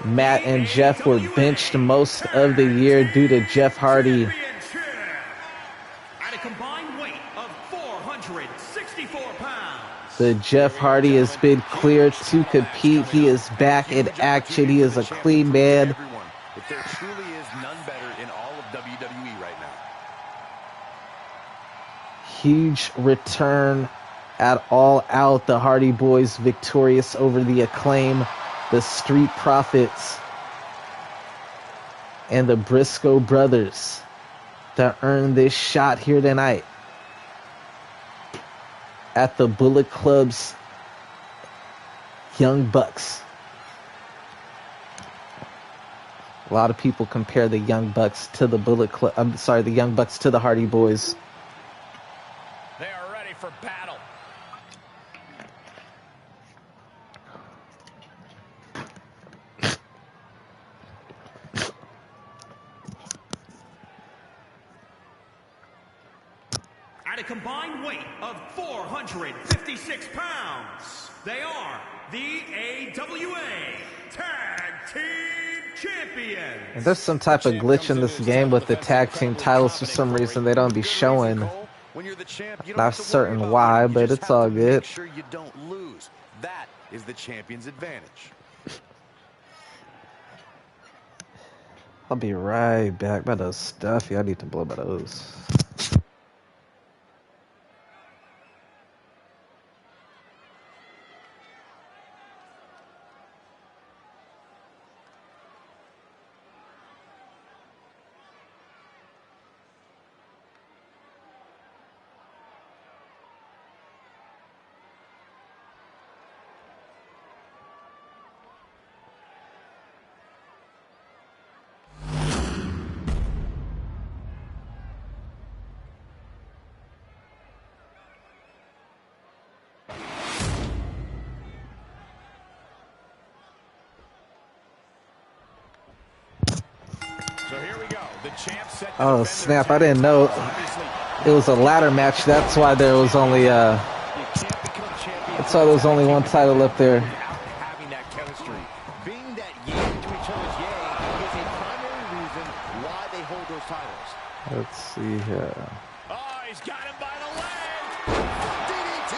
Speaker 1: Matt and Jeff were benched most of the year due to Jeff Hardy.
Speaker 5: At a combined weight of 464 pounds.
Speaker 1: The Jeff Hardy has been cleared to compete. He is back in action. He is a clean man.
Speaker 3: If there truly is none better in all of WWE right now.
Speaker 1: Huge return at All Out. The Hardy Boys victorious over the Acclaim, the Street Profits, and the Briscoe Brothers to earn this shot here tonight at the Bullet Club's Young Bucks. A lot of people compare the Young Bucks to the the Young Bucks to the Hardy Boys.
Speaker 2: They are ready for battle.
Speaker 5: At a combined weight of 456 pounds, they are the AWA Tag Team Champions.
Speaker 1: And there's some type of glitch in this game with the tag team titles. For some reason they don't be showing. Not certain why, but it's all good.
Speaker 3: Make sure you don't lose. That is the champion's advantage.
Speaker 1: I'll be right back. By those stuff, I need to blow by those. Oh snap, I didn't know it was a ladder match. That's why there was only one title up there.
Speaker 3: Having that chemistry, being that yang to each other's yang is a primary reason why they hold those titles.
Speaker 1: Let's see here.
Speaker 2: Oh, he's got him by the leg.
Speaker 3: DDT.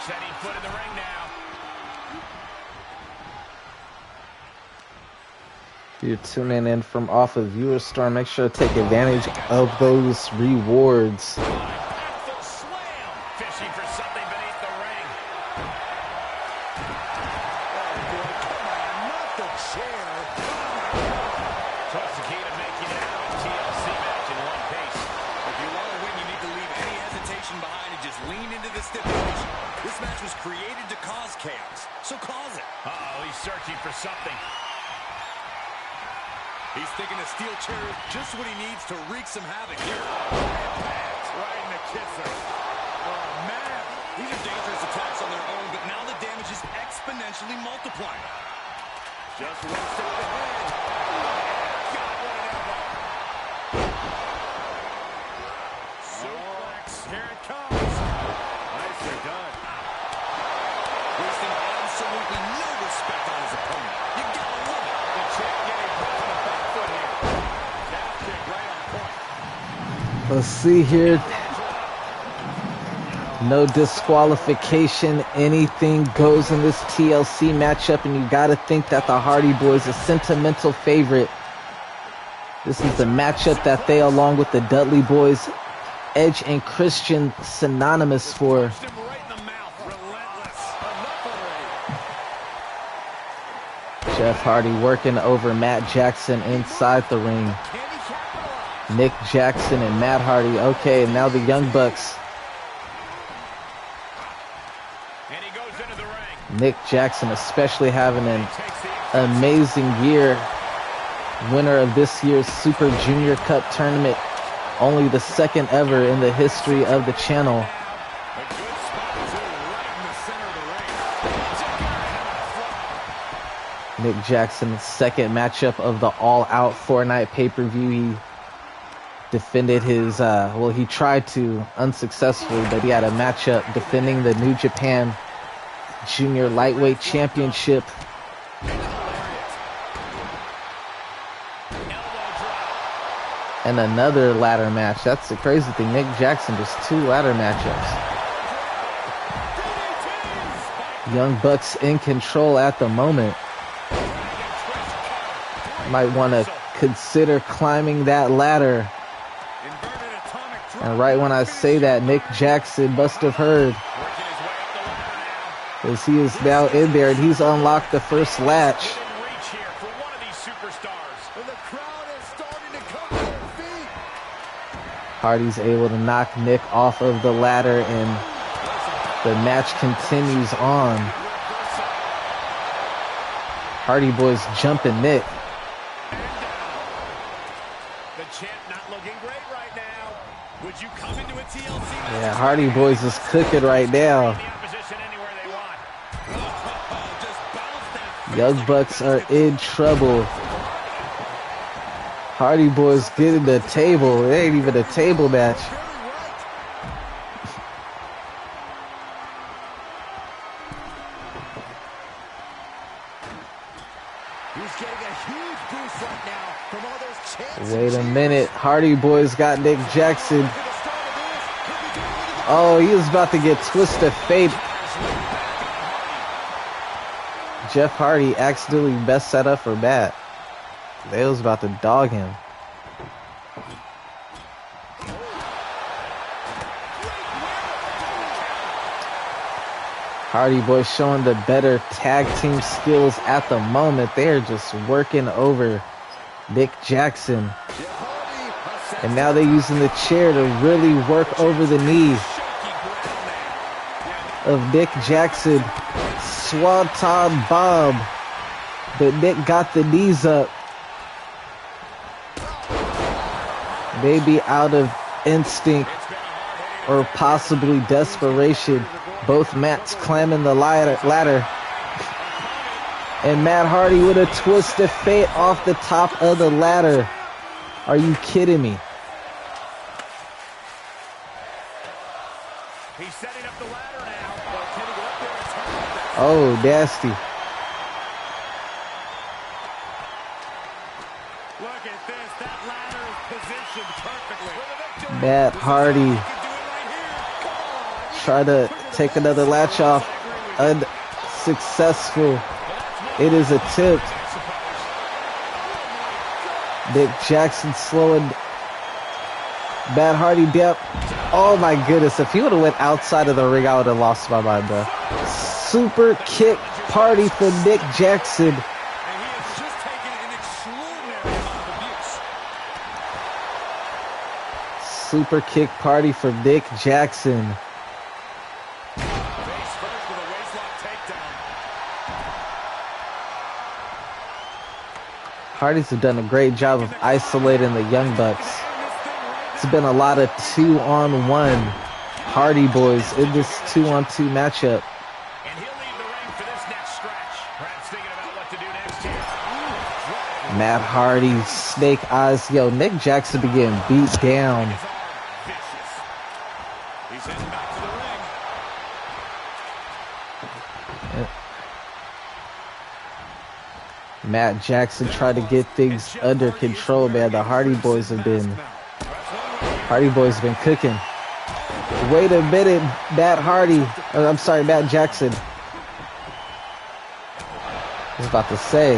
Speaker 2: Setting foot in the ring now.
Speaker 1: If you're tuning in from off of Viewer Store, make sure to take advantage of those rewards.
Speaker 2: Impactful slam. Fishing for something beneath the ring.
Speaker 3: Oh boy, come on, not the chair.
Speaker 2: So that's the key to making it out of a TLC match in one piece.
Speaker 3: If you want to win, you need to leave any hesitation behind and just lean into the stipulation. This match was created to cause chaos, so cause it.
Speaker 2: Uh-oh, he's searching for something.
Speaker 3: He's thinking a steel chair is just what he needs to wreak some havoc here.
Speaker 2: Right in the kisser.
Speaker 3: Oh, man. These are dangerous attacks on their own, but now the damage is exponentially multiplying.
Speaker 2: Just one step ahead. Got one elbow. Suplex. Here it comes. Nicely done.
Speaker 3: Wasting absolutely no respect on his opponent. You gotta love it.
Speaker 2: The champ getting put on the back foot here. Calf kick right on point.
Speaker 1: Let's see here. No disqualification. Anything goes in this TLC matchup, and you got to think that the Hardy Boys, a sentimental favorite. This is the matchup that they, along with the Dudley Boys, Edge and Christian, synonymous for.
Speaker 2: Pushed him right in the mouth. Relentless. Enough already.
Speaker 1: Jeff Hardy working over Matt Jackson inside the ring. Nick Jackson and Matt Hardy. Okay, and now the Young Bucks.
Speaker 2: And he goes into the ring.
Speaker 1: Nick Jackson especially having an amazing year. Winner of this year's Super Junior Cup tournament. Only the second ever in the history of the channel.
Speaker 2: A good spot, too, right in the center of the ring.
Speaker 1: Nick Jackson's second matchup of the all-out 4-night pay-per-view. He defended his, well, he tried to unsuccessfully, but he had a matchup defending the New Japan Junior Lightweight Championship. And another ladder match. That's the crazy thing. Nick Jackson, just 2 ladder matchups. Young Bucks in control at the moment. Might want to consider climbing that ladder. And right when I say that, Nick Jackson must have heard. As he is now in there and he's unlocked the first latch. Hardy's able to knock Nick off of the ladder and the match continues on. Hardy Boys jumping Nick.
Speaker 2: The champ not looking great right now. Would you come into a TLC match?
Speaker 1: Yeah, Hardy Boys is cooking right now. Young Bucks are in trouble. Hardy Boys getting the table. It ain't even a table match.
Speaker 4: He's getting a huge boost right now from all those chants.
Speaker 1: Wait a minute. Hardy Boys got Nick Jackson. Oh, he was about to get Twist of Fate. Jeff Hardy accidentally best set up for Matt. They was about to dog him. Hardy Boys showing the better tag team skills at the moment. They're just working over Nick Jackson. And now they're using the chair to really work over the knee of Nick Jackson. Swanton bomb. But Nick got the knees up. Maybe out of instinct or possibly desperation. Both Matts climbing the ladder. And Matt Hardy with a twist of fate off the top of the ladder. Are you kidding me?
Speaker 2: He's setting up the ladder now.
Speaker 1: Oh, nasty.
Speaker 2: Look at this. That ladder is positioned perfectly.
Speaker 1: Matt Hardy try to take another latch off. Unsuccessful. It is a tip. Nick Jackson slowing Matt Hardy down. Oh my goodness. If he would have went outside of the ring, I would have lost my mind, bro. Super kick party for Nick Jackson. Super kick party for Nick Jackson. Hardys have done a great job of isolating the Young Bucks. It's been a lot of 2-on-1 Hardy Boys in this 2-on-2 matchup.
Speaker 2: And he'll leave the ring for this next stretch. Perhaps thinking about what to do next here.
Speaker 1: Matt Hardy, snake eyes. Yo, Nick Jackson be getting beat down.
Speaker 2: He's heading back to the ring.
Speaker 1: Matt Jackson tried to get things under control, man. The Hardy Boys have been cooking. Wait a minute, Matt Jackson. I was about to say.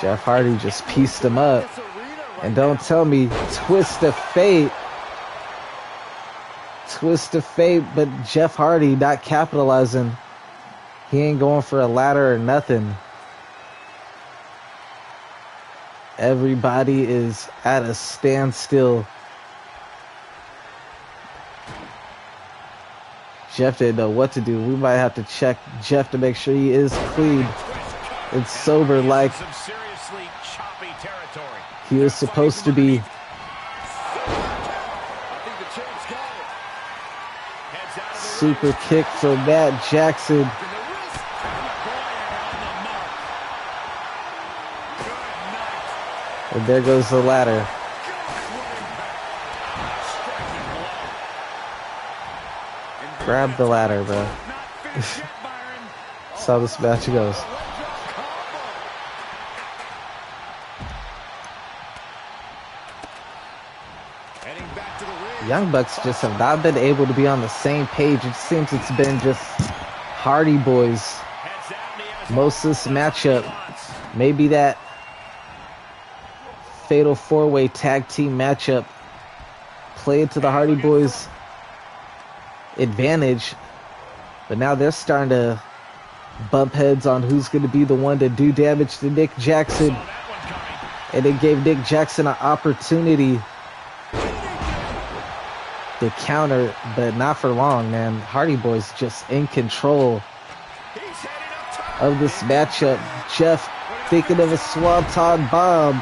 Speaker 1: Jeff Hardy just pieced him up. And don't tell me Twist of Fate. twist of fate, but Jeff Hardy not capitalizing. He ain't going for a ladder or nothing. Everybody is at a standstill. Jeff didn't know what to do. We might have to check Jeff to make sure he is clean and sober like he was supposed to be. Super kick from Matt Jackson. And there goes the ladder. Grab the ladder, bro. That's how this match goes. Young Bucks just have not been able to be on the same page. It seems it's been just Hardy Boys most of this matchup. Maybe that fatal four-way tag team matchup played to the Hardy Boys' advantage, but now they're starting to bump heads on who's going to be the one to do damage to Nick Jackson, and it gave Nick Jackson an opportunity to counter, but not for long, man. Hardy Boys just in control of this matchup. Jeff thinking of a swanton bomb.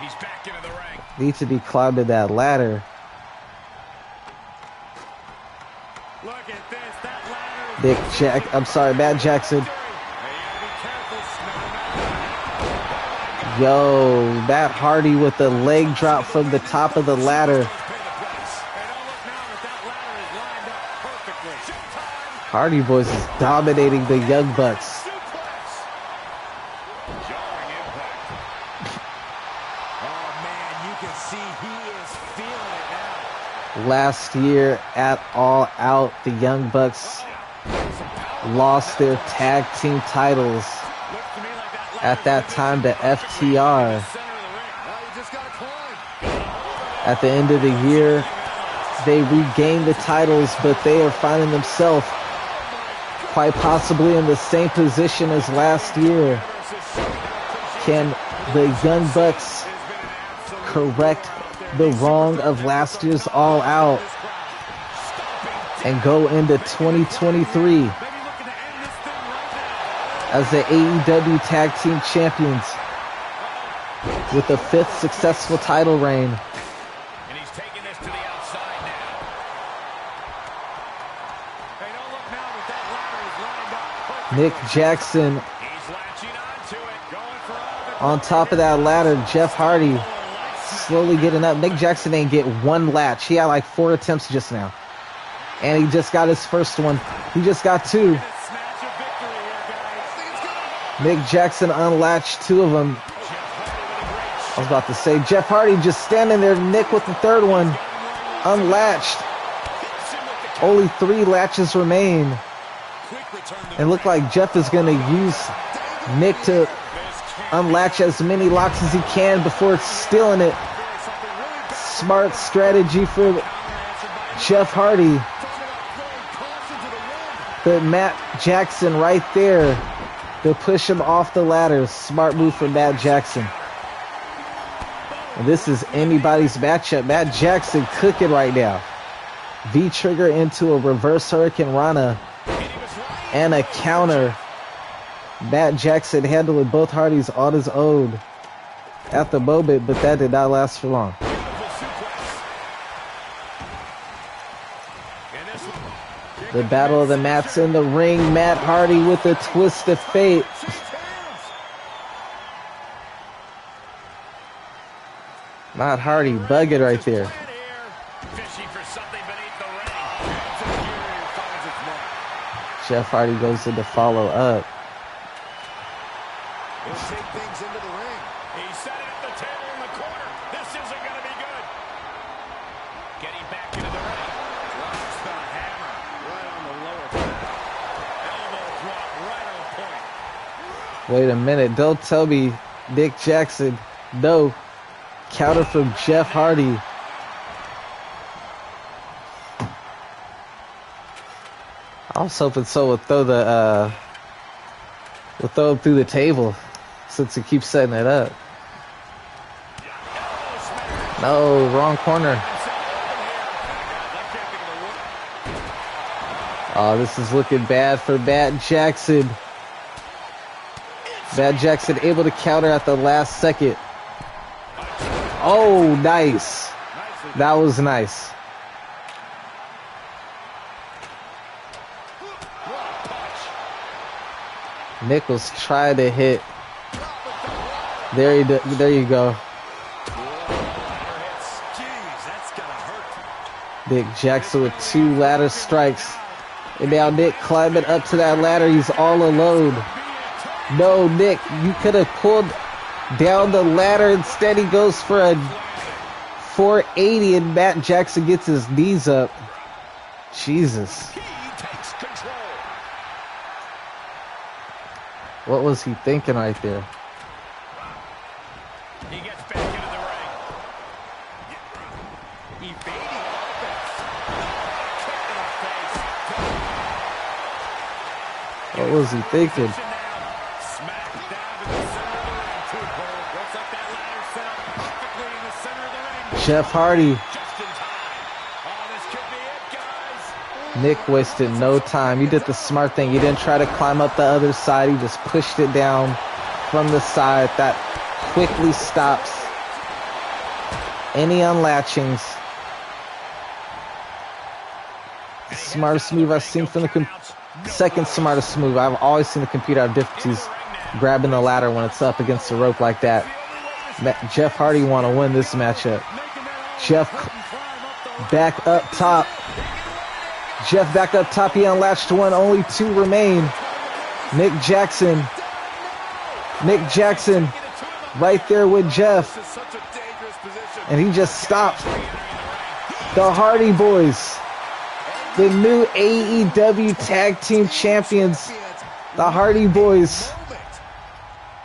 Speaker 2: He's back into the ring.
Speaker 1: Needs to be climbing that ladder.
Speaker 2: Look at this. That ladder.
Speaker 1: Matt Jackson. Yo, Matt Hardy with the leg drop from the top of the ladder. Hardy Boys is dominating the Young Bucks. Last year at All Out, the Young Bucks lost their tag team titles. At that time, the FTR. At the end of the year, they regained the titles, but they are finding themselves quite possibly in the same position as last year. Can the Young Bucks correct the wrong of last year's All Out and go into 2023 as the AEW Tag Team Champions with the 5th successful title reign?
Speaker 2: And he's taking this to the outside now. Hey, don't look now, but that ladder is lined up perfectly.
Speaker 1: Nick Jackson
Speaker 2: He's latching onto it, going for all the
Speaker 1: on top of that ladder. Jeff Hardy slowly getting up. Nick Jackson didn't get one latch. He had like 4 attempts just now. And he just got his first one. He just got 2. Nick Jackson unlatched 2 of them. I was about to say, Jeff Hardy just standing there. Nick with the 3rd one. Unlatched. Only 3 latches remain. And look like Jeff is going to use Nick to unlatch as many locks as he can before stealing it. Smart strategy for Jeff Hardy. But Matt Jackson right there to push him off the ladder. Smart move from Matt Jackson. And this is anybody's matchup. Matt Jackson cooking right now. V-trigger into a reverse Hurricane Rana and a counter. Matt Jackson handling both Hardys on his own at the moment, but that did not last for long. The battle of the mats in the ring. Matt Hardy with a twist of fate. Matt Hardy bugging right there. Jeff Hardy goes in to follow up.
Speaker 2: He'll take things into the ring. He's setting up the table in the corner. This isn't going to be good. Getting back into the ring. Drops the hammer right on the lower back. Elbow drop right on point.
Speaker 1: Wait a minute. Don't tell me Nick Jackson. No. Counter from Jeff Hardy. I was hoping so would throw him through the table since he keeps setting it up. No, wrong corner. Oh, this is looking bad for Matt Jackson. Matt Jackson able to counter at the last second. Oh, nice. That was nice. Nichols tried to hit. There you go. Nick Jackson with 2 ladder strikes. And now Nick climbing up to that ladder. He's all alone. No, Nick, you could have pulled down the ladder. Instead, he goes for a 480, and Matt Jackson gets his knees up. Jesus. What was he thinking right there?
Speaker 2: He gets back into the ring. Evading offense. Kick to the face.
Speaker 1: What was he thinking?
Speaker 2: Smack dab in the center of the ring. Too cold. Looks like that ladder set up perfectly in the center of the ring.
Speaker 1: Jeff Hardy.
Speaker 2: Just in time. Oh, this could be it, guys.
Speaker 1: Nick wasted no time. He did the smart thing. He didn't try to climb up the other side. He just pushed it down from the side. That quickly stops any unlatchings. Smartest move I've seen from the second smartest move. I've always seen the computer have difficulties grabbing the ladder when it's up against the rope like that. Jeff Hardy want to win this matchup. Jeff back up top. Jeff back up top. He unlatched one. Only 2 remain. Nick Jackson. Nick Jackson right there with Jeff. And he just stopped. The Hardy Boys. The new AEW Tag Team Champions. The Hardy Boys.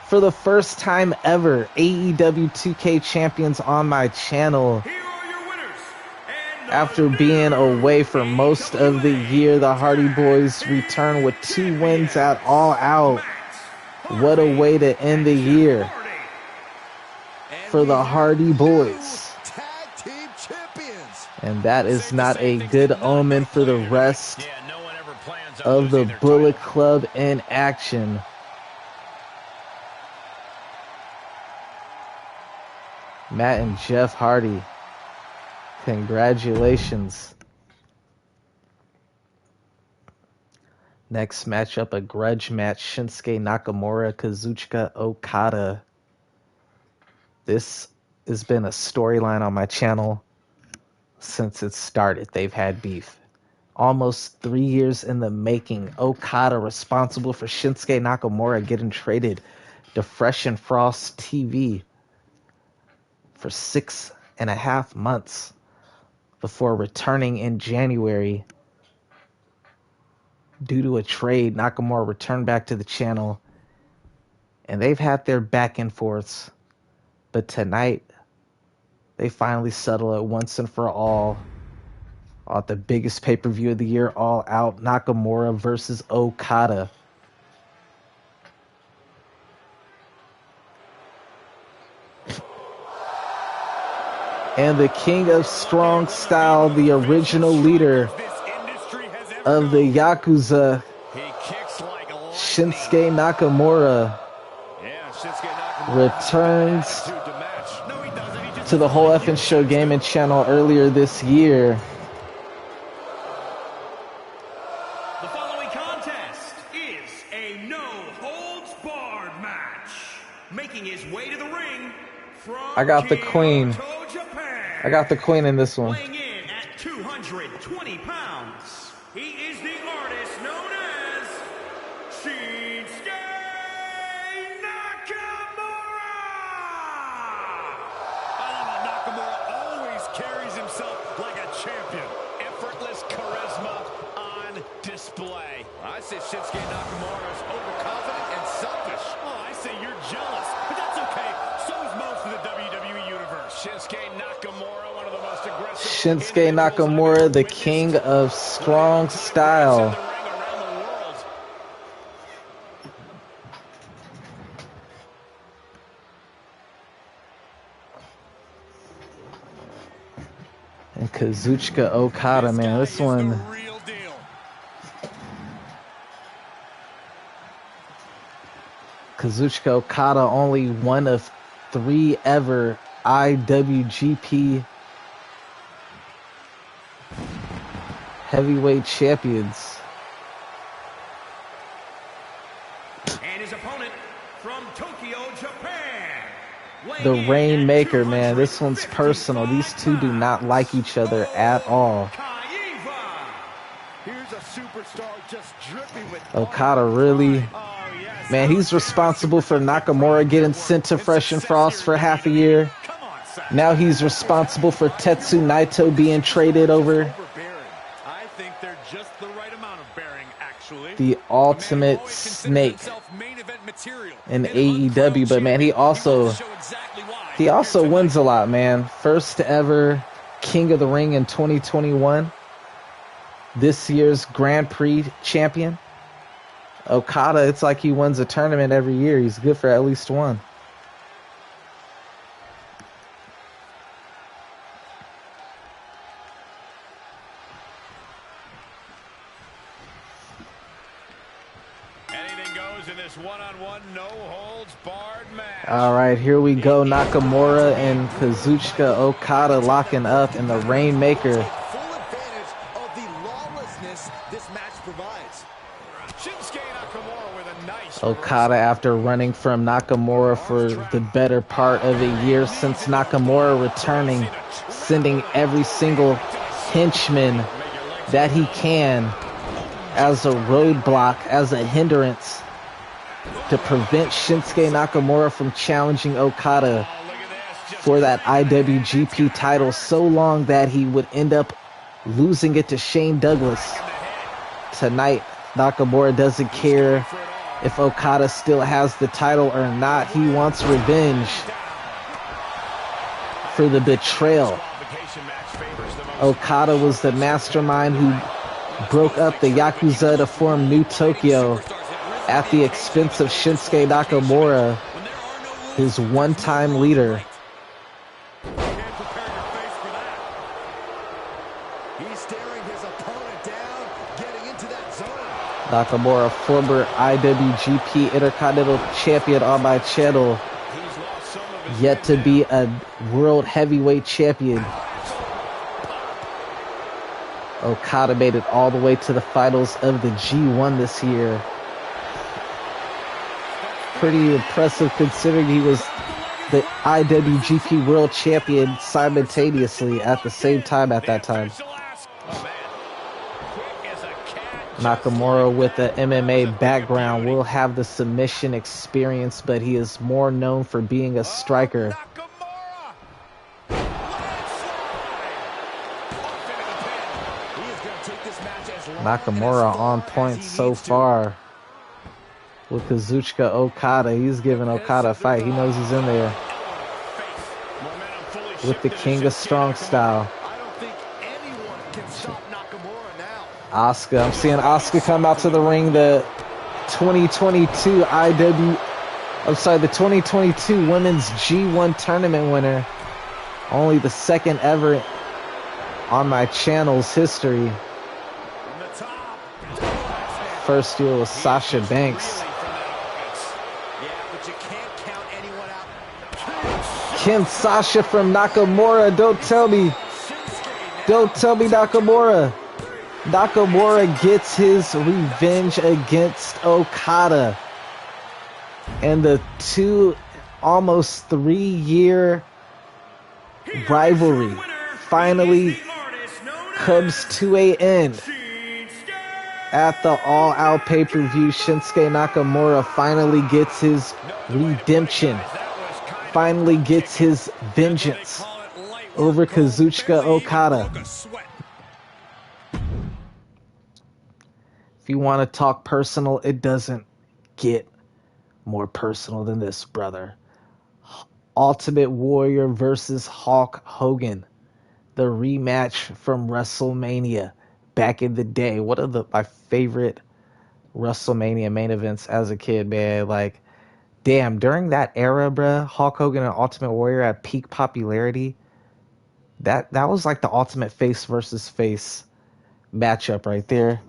Speaker 1: For the first time ever, AEW 2K Champions on my channel. After being away for most of the year, the Hardy Boys return with 2 wins at All Out. What a way to end the year for the Hardy Boys. And that is not a good omen for the rest of the Bullet Club in action. Matt and Jeff Hardy, congratulations. Next matchup, a grudge match, Shinsuke Nakamura, Kazuchika Okada. This has been a storyline on my channel since it started. They've had beef. Almost 3 years in the making. Okada responsible for Shinsuke Nakamura getting traded to Fresh and Frost TV for 6.5 months before returning in January. Due to a trade, Nakamura returned back to the channel, and they've had their back and forths. But tonight, they finally settle it once and for all at the biggest pay-per-view of the year, All Out, Nakamura versus Okada. And the king of strong style, the original leader of the Yakuza, Shinsuke Nakamura, returns to the Whole Effin' Show Gaming channel earlier this year.
Speaker 5: The following contest is a no-holds-barred match. Making his way to the ring from
Speaker 1: I got the queen.
Speaker 5: Kyoto, Japan.
Speaker 1: I got the queen in this one.
Speaker 5: Weighing in at 220 pounds, he is the artist known as Shinsuke Nakamura.
Speaker 2: I love how Nakamura always carries himself like a champion. Effortless charisma on display. I say Shinsuke Nakamura is overconfident and selfish. Oh, I say you're jealous, but that's okay. So is most of the WWE Universe. Shinsuke Nakamura, one of the most aggressive.
Speaker 1: Shinsuke Nakamura, the king of strong style. Kazuchika Okada, man, this one.
Speaker 3: The real deal.
Speaker 1: Kazuchika Okada, only one of 3 ever IWGP heavyweight champions.
Speaker 5: And his opponent from Tokyo, Japan.
Speaker 1: The Rainmaker, man, this one's personal. These two do not like each other at all.
Speaker 4: Here's a superstar just dripping with
Speaker 1: Okada really, man, he's responsible for Nakamura getting sent to Fresh and Frost for half a year. Now he's responsible for Tetsu Naito being traded over.
Speaker 3: I think they're just the right amount of bearing, actually.
Speaker 1: The ultimate snake in AEW, but man, he also wins a lot, man. First ever King of the Ring in 2021. This year's Grand Prix champion. Okada, it's like he wins a tournament every year. He's good for at least one.
Speaker 2: Anything goes in this one-on-one, no-holds-barred match.
Speaker 1: All right, here we go. Nakamura and Kazuchika Okada locking up in the Rainmaker.
Speaker 4: full advantage of the lawlessness this match provides.
Speaker 2: Shinsuke Nakamura with a nice
Speaker 1: Okada, after running from Nakamura for the better part of a year since Nakamura returning, sending every single henchman that he can as a roadblock, as a hindrance to prevent Shinsuke Nakamura from challenging Okada for that IWGP title so long that he would end up losing it to Shane Douglas. Tonight, Nakamura doesn't care if Okada still has the title or not. He wants revenge for the betrayal. Okada was the mastermind who broke up the Yakuza to form New Tokyo at the expense of Shinsuke Nakamura, his one-time leader.
Speaker 4: He's staring his opponent down, getting into that zone.
Speaker 1: Nakamura, former IWGP Intercontinental Champion on my channel, yet to be a World Heavyweight Champion. Okada made it all the way to the finals of the G1 this year. Pretty impressive considering he was the IWGP World Champion simultaneously at the same time at that time. Nakamura, with the MMA background, will have the submission experience, but he is more known for being a striker. Nakamura on point so far with Kazuchika Okada. He's giving Okada a fight. He knows he's in there with the King of Strong Style.
Speaker 4: I don't think anyone can stop Nakamura now.
Speaker 1: Asuka. I'm seeing Asuka come out to the ring. The 2022 the 2022 Women's G1 Tournament winner. Only the second ever on my channel's history. First year was Sasha Banks. Can Sasha from Nakamura? Don't tell me Nakamura. Nakamura gets his revenge against Okada. And the almost 3-year rivalry finally comes to an end. At the All Out pay-per-view, Shinsuke Nakamura finally gets his redemption. Finally gets his vengeance over Kazuchika Okada. If you want to talk personal, it doesn't get more personal than this, brother. Ultimate Warrior versus Hulk Hogan. The rematch from WrestleMania back in the day. One of my favorite WrestleMania main events as a kid, man. Like, damn, during that era, bruh, Hulk Hogan and Ultimate Warrior at peak popularity. That was like the ultimate face versus face matchup right there.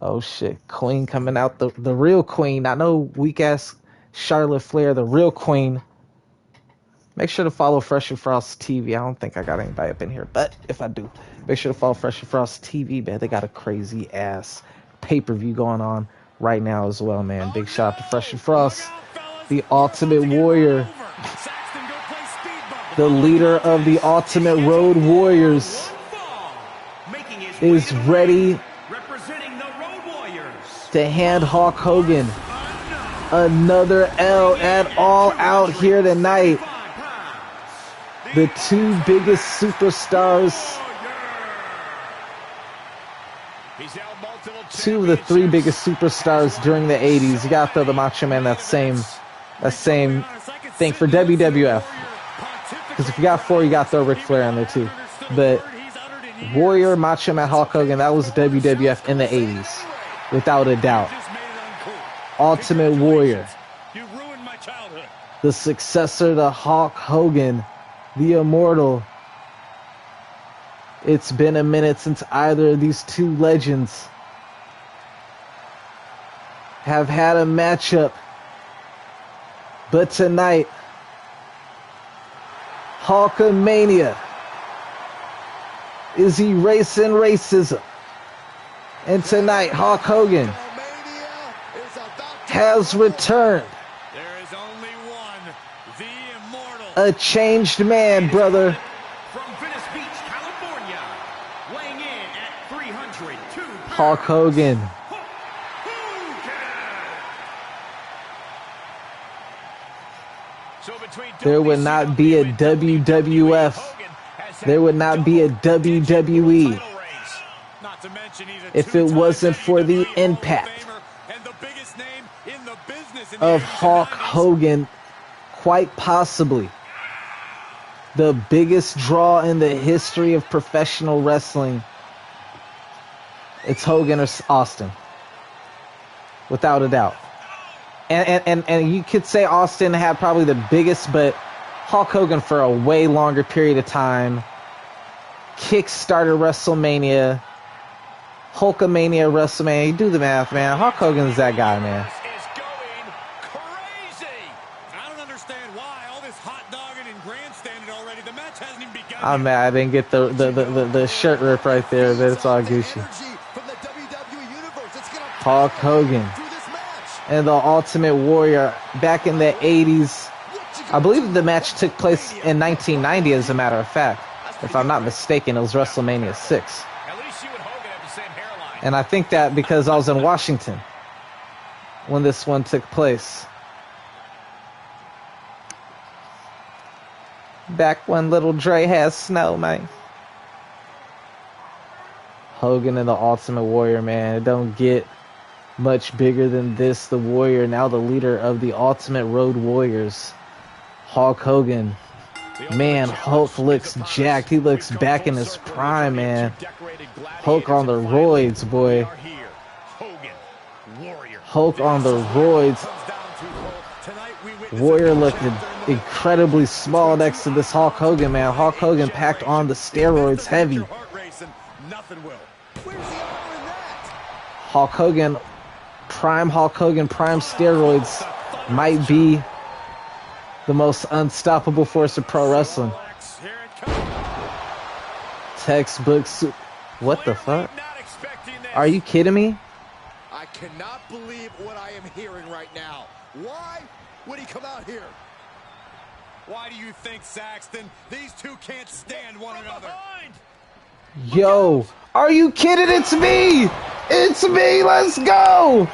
Speaker 1: Oh shit, Queen coming out, the real Queen, not no weak ass Charlotte Flair, the real Queen. Make sure to follow Fresh and Frost TV. I don't think I got anybody up in here, but if I do, make sure to follow Fresh and Frost TV, man. They got a crazy ass pay-per-view going on right now as well, man. Big shout out to Fresh and Frost, the Ultimate Warrior, the leader of the Ultimate Road Warriors, is ready to hand Hulk Hogan another L at All Out here tonight. The two biggest superstars, two of the three biggest superstars during the 80s. You gotta throw the Macho Man that same thing for WWF. Because if you got four, you gotta throw Ric Flair in there too. But Warrior, Macho Man, Hulk Hogan, that was WWF in the 80s, without a doubt. Ultimate Warrior, the successor to Hulk Hogan, the Immortal. It's been a minute since either of these two legends have had a matchup. But tonight, Hulkamania is erasing racism. And tonight, Hulk Hogan has returned.
Speaker 3: There is only one, the Immortal.
Speaker 1: A changed man, brother.
Speaker 5: From Venice Beach, California, weighing in at 302 pounds,
Speaker 1: Hulk Hogan. There would not be a WWF. There would not be a WWE if it wasn't for the impact of Hulk Hogan. Quite possibly the biggest draw in the history of professional wrestling. It's Hogan or Austin, without a doubt. And you could say Austin had probably the biggest, but Hulk Hogan for a way longer period of time kick-started WrestleMania. Hulkamania, WrestleMania. You do the math, man. Hulk Hogan's that guy, man. I'm mad I didn't get the shirt rip right there, but it's all Gucci. Hulk Hogan and the Ultimate Warrior back in the 80s. I believe the match took place in 1990, as a matter of fact. If I'm not mistaken, it was WrestleMania 6. And I think that because I was in Washington when this one took place. Back when Little Dre had snow, man. Hogan and the Ultimate Warrior, man. It don't get much bigger than this. The Warrior, now the leader of the Ultimate Road Warriors. Hulk Hogan. Man, Hulk looks jacked. He looks back in his prime, man. Hulk on the roids, boy. Hulk on the roids. Warrior looking incredibly small next to this Hulk Hogan, man. Hulk Hogan packed on the steroids heavy. Hulk Hogan, prime steroids, might be the most unstoppable force of pro wrestling. Textbook. What the fuck? Are you kidding me?
Speaker 4: I cannot believe what I am hearing right now. Why would he come out here? Why do you think, Saxton? These two can't stand one another.
Speaker 1: Yo, are you kidding? It's me! It's me! Let's go!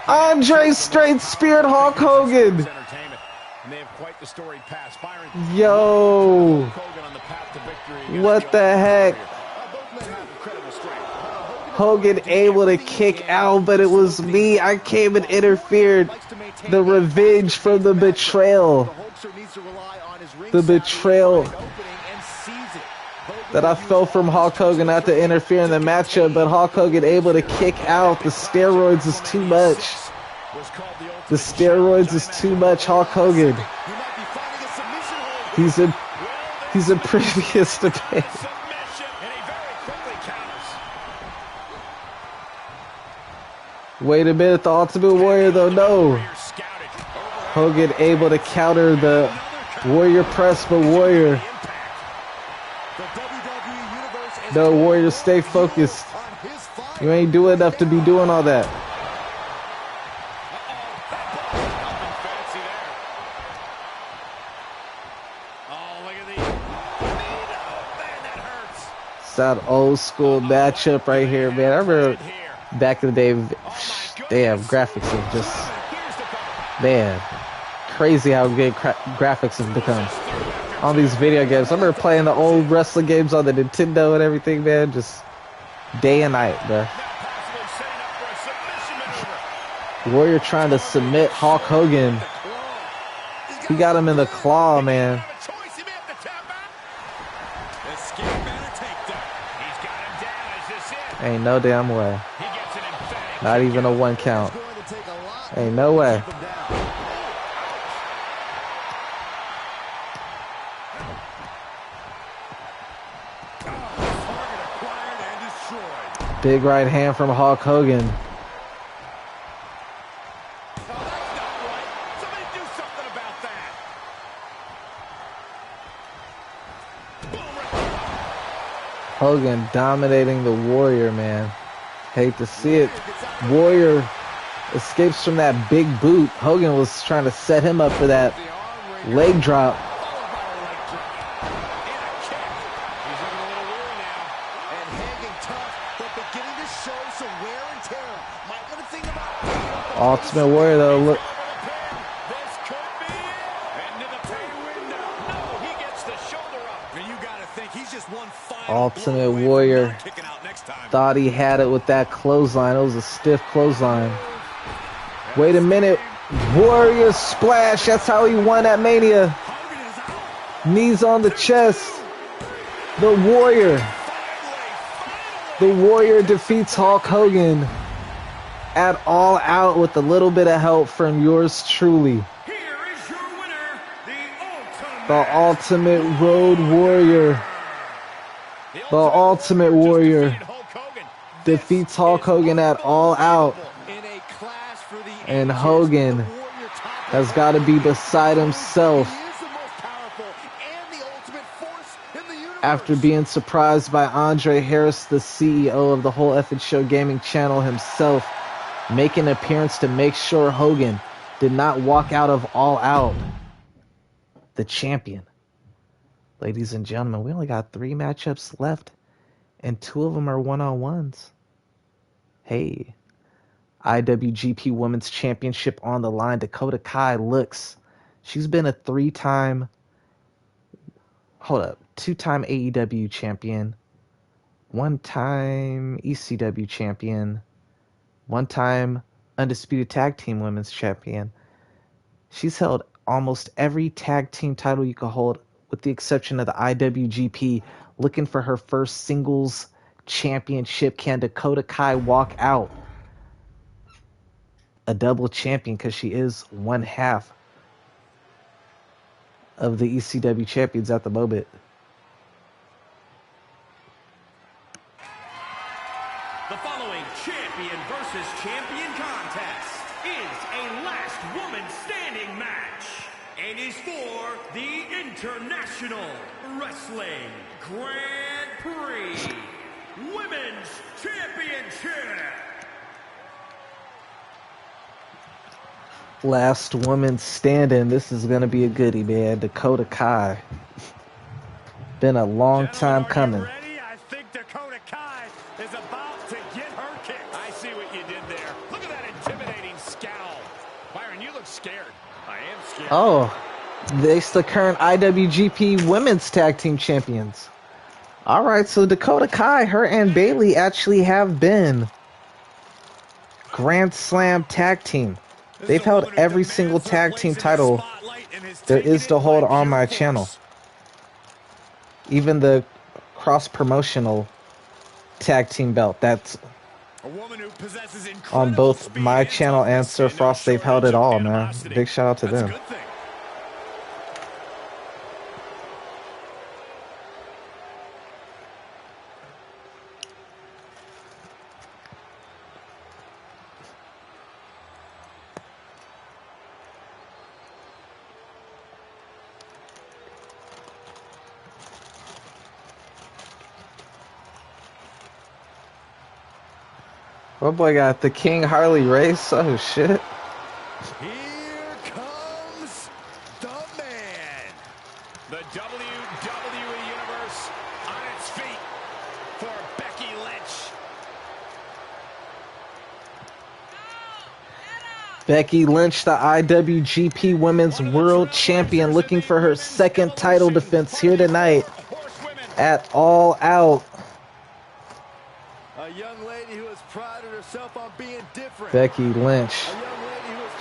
Speaker 1: Andre Straight Spirit Hulk Hogan! Yo! What the heck? Hogan able to kick out, but it was me. I came and interfered. The revenge from the betrayal. The betrayal that I felt from Hulk Hogan not to interfere in the matchup, but Hulk Hogan able to kick out. The steroids is too much. The steroids is too much, Hulk Hogan. He's a previous debate.
Speaker 2: Submission, and he very quickly counters.
Speaker 1: Wait a minute, the Ultimate Warrior though, no. Hogan able to counter the Warrior press, but Warrior. No, Warrior, stay focused. You ain't doing enough to be doing all that. It's that old school matchup right here, man. I remember back in the day, damn, graphics have just, man, crazy how good graphics have become on these video games. I remember playing the old wrestling games on the Nintendo and everything, man, just day and night, bro. Warrior trying to submit Hulk Hogan. He got him in the claw, man. Ain't no damn way. Not even a 1 count. Ain't no way. Big right hand from Hulk Hogan. Hogan dominating the Warrior, man. Hate to see it. Warrior escapes from that big boot. Hogan was trying to set him up for that leg drop. Ultimate Warrior, though, look. Ultimate Warrior thought he had it with that clothesline. It was a stiff clothesline. Wait a minute. Warrior splash. That's how he won at Mania. Knees on the chest. The Warrior. The Warrior defeats Hulk Hogan at All Out with a little bit of help from yours truly.
Speaker 5: Here is your winner,
Speaker 1: The Ultimate Road Warrior. The Ultimate Warrior defeats Hulk Hogan at All Out. And Hogan has got to be beside himself after being surprised by Andre Harris, the CEO of the whole Effin' Show Gaming channel himself, making an appearance to make sure Hogan did not walk out of All Out. The champion. Ladies and gentlemen, we only got 3 matchups left, and 2 of them are one-on-ones. Hey, IWGP Women's Championship on the line. Dakota Kai looks. She's been a 2-time AEW champion, 1-time ECW champion, 1-time Undisputed Tag Team Women's Champion. She's held almost every tag team title you can hold, with the exception of the IWGP. Looking for her first singles championship. Can Dakota Kai walk out a double champion, because she is 1/2 of the ECW champions at the moment?
Speaker 5: The following champion versus champion contest is a last woman standing match and is for the International Wrestling Grand Prix Women's Championship.
Speaker 1: Last woman standing. This is going to be a goodie, man. Dakota Kai. Been a long time coming.
Speaker 2: I think Dakota Kai is about to get her kick. I see what you did there. Look at that intimidating scowl. Byron, you look scared. I am scared.
Speaker 1: Oh, they're the current IWGP Women's Tag Team Champions. All right, so Dakota Kai, her and Bayley actually have been Grand Slam Tag Team. They've held every single tag team title there is to hold on my channel. Even the cross-promotional tag team belt that's on both my channel and Sir Frost. They've held it all, man. Big shout out to them. My boy got the King Harley race. Oh, shit.
Speaker 4: Here comes the man.
Speaker 2: The WWE Universe on its feet for Becky Lynch.
Speaker 1: Becky Lynch, the IWGP Women's World Champion, looking for her second title defense here tonight at All Out.
Speaker 4: A young lady who has prided herself on being different.
Speaker 1: Becky Lynch.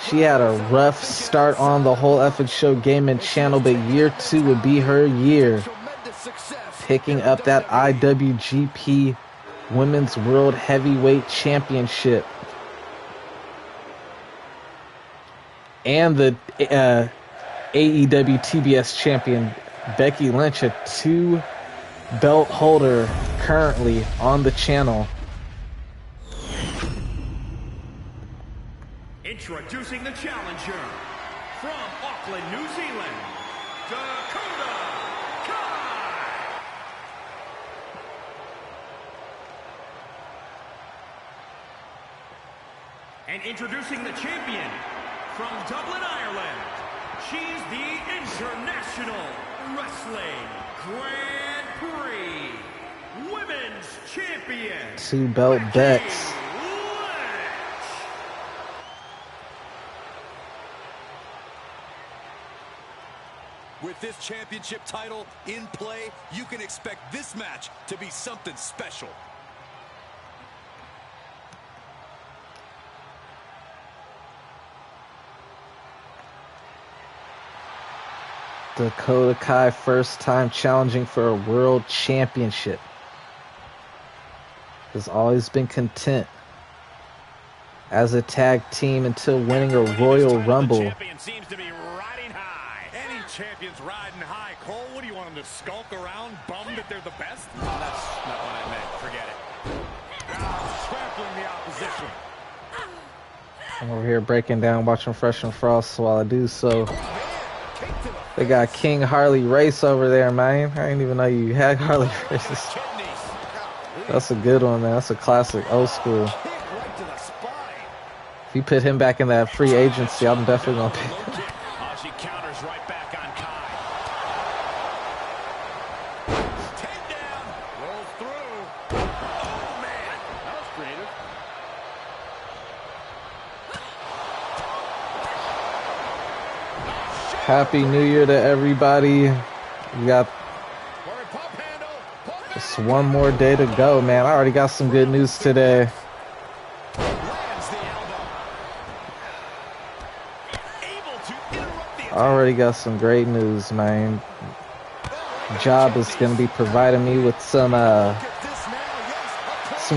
Speaker 1: She had a rough start on the whole effing show, game and channel, but year 2 would be her year. Picking up that IWGP Women's World Heavyweight Championship. And the AEW TBS champion, Becky Lynch, a 2-belt holder currently on the channel.
Speaker 5: Introducing the challenger from Auckland, New Zealand, Dakota Kai. And introducing the champion from Dublin, Ireland, she's the International Wrestling Grand Prix Women's Champion.
Speaker 1: 2-belt bets.
Speaker 3: With this championship title in play, you can expect this match to be something special.
Speaker 1: Dakota Kai, first time challenging for a world championship. Has always been content as a tag team until winning a Royal Rumble.
Speaker 2: Champion seems to be riding high.
Speaker 4: Any champion's riding high. Cole, what do you want them to skulk around, bummed that they're the best?
Speaker 2: That's not what I meant. Forget it.
Speaker 4: Trampling the opposition.
Speaker 1: I'm over here breaking down, watching Fresh and Frost while I do so. They got King Harley Race over there, man. I didn't even know you had Harley Races. That's a good one, man. That's a classic, old school. If you put him back in that free agency, I'm definitely gonna pick him.
Speaker 2: Oh, she counters right back on Kai.
Speaker 4: Takedown. Rolls through. Oh, man. That was creative.
Speaker 1: Happy New Year to everybody. We got just one more day to go, man. I already got some good news today. I already got some great news, man. Job is going to be providing me with some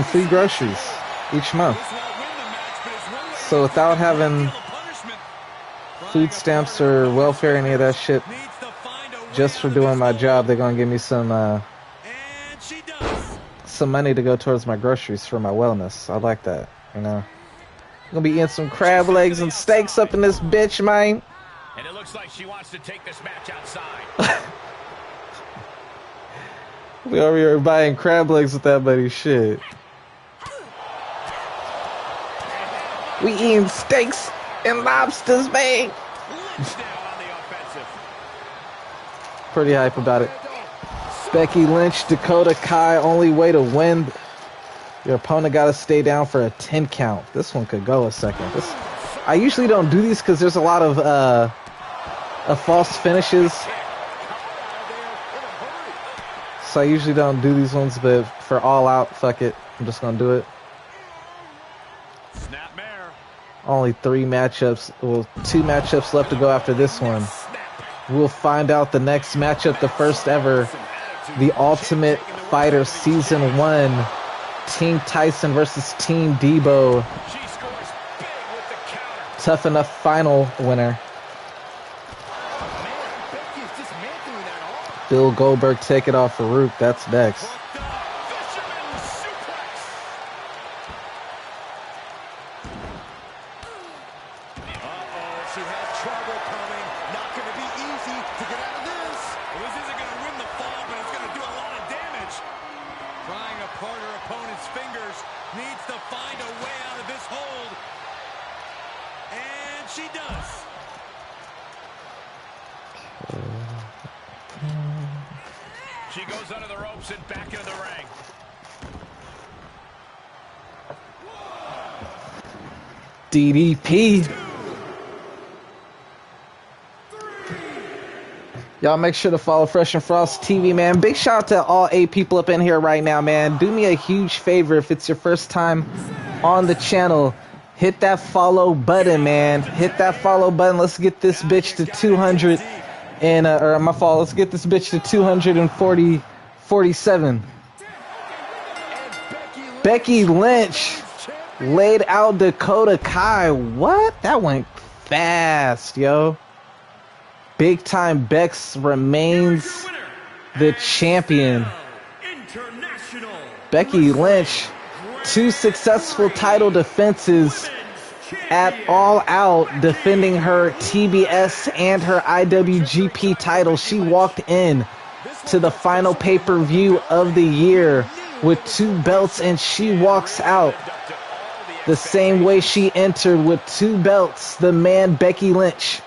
Speaker 1: free groceries each month. So without having food stamps or welfare, any of that shit, just for doing my job, they're going to give me some money to go towards my groceries for my wellness. I like that, you know. I'm going to be eating some crab legs and steaks up in this bitch, man.
Speaker 2: And it looks like she wants to take this match outside.
Speaker 1: We over here buying crab legs with that buddy shit. We eating steaks and lobsters, man. Pretty hype about it. Becky Lynch, Dakota Kai, only way to win. Your opponent got to stay down for a 10 count. This one could go a second. I usually don't do these because there's a lot of false finishes. So I usually don't do these ones, but for All Out, fuck it. I'm just going to do it.
Speaker 2: Snapmare.
Speaker 1: Only 3 matchups. Well, 2 matchups left to go after this one. We'll find out the next matchup, the first ever. The Ultimate Fighter Season 1. Team Tyson versus Team Debo. Tough Enough final winner. Bill Goldberg take it off Farouk. That's next.
Speaker 4: She had trouble coming. Not going to be easy to get out of this.
Speaker 3: Well, this isn't going to win the fall, but it's going to do a lot of damage. Prying apart her opponent's fingers. Needs to find a way out of this hold. And she does.
Speaker 2: She goes under the ropes and back into the ring.
Speaker 1: DDP. Y'all make sure to follow Fresh and Frost TV, man. Big shout out to all 8 people up in here right now, man. Do me a huge favor if it's your first time on the channel. Hit that follow button, man. Hit that follow button. Let's get this bitch to 200 and let's get this bitch to 247. Becky Lynch laid out Dakota Kai. What? That went fast, yo. Big time Bex remains the champion. Becky Lynch, 2 successful title defenses at All Out, defending her TBS and her IWGP title. She walked in to the final pay-per-view of the year with 2 belts, and she walks out the same way she entered with 2 belts. The man Becky Lynch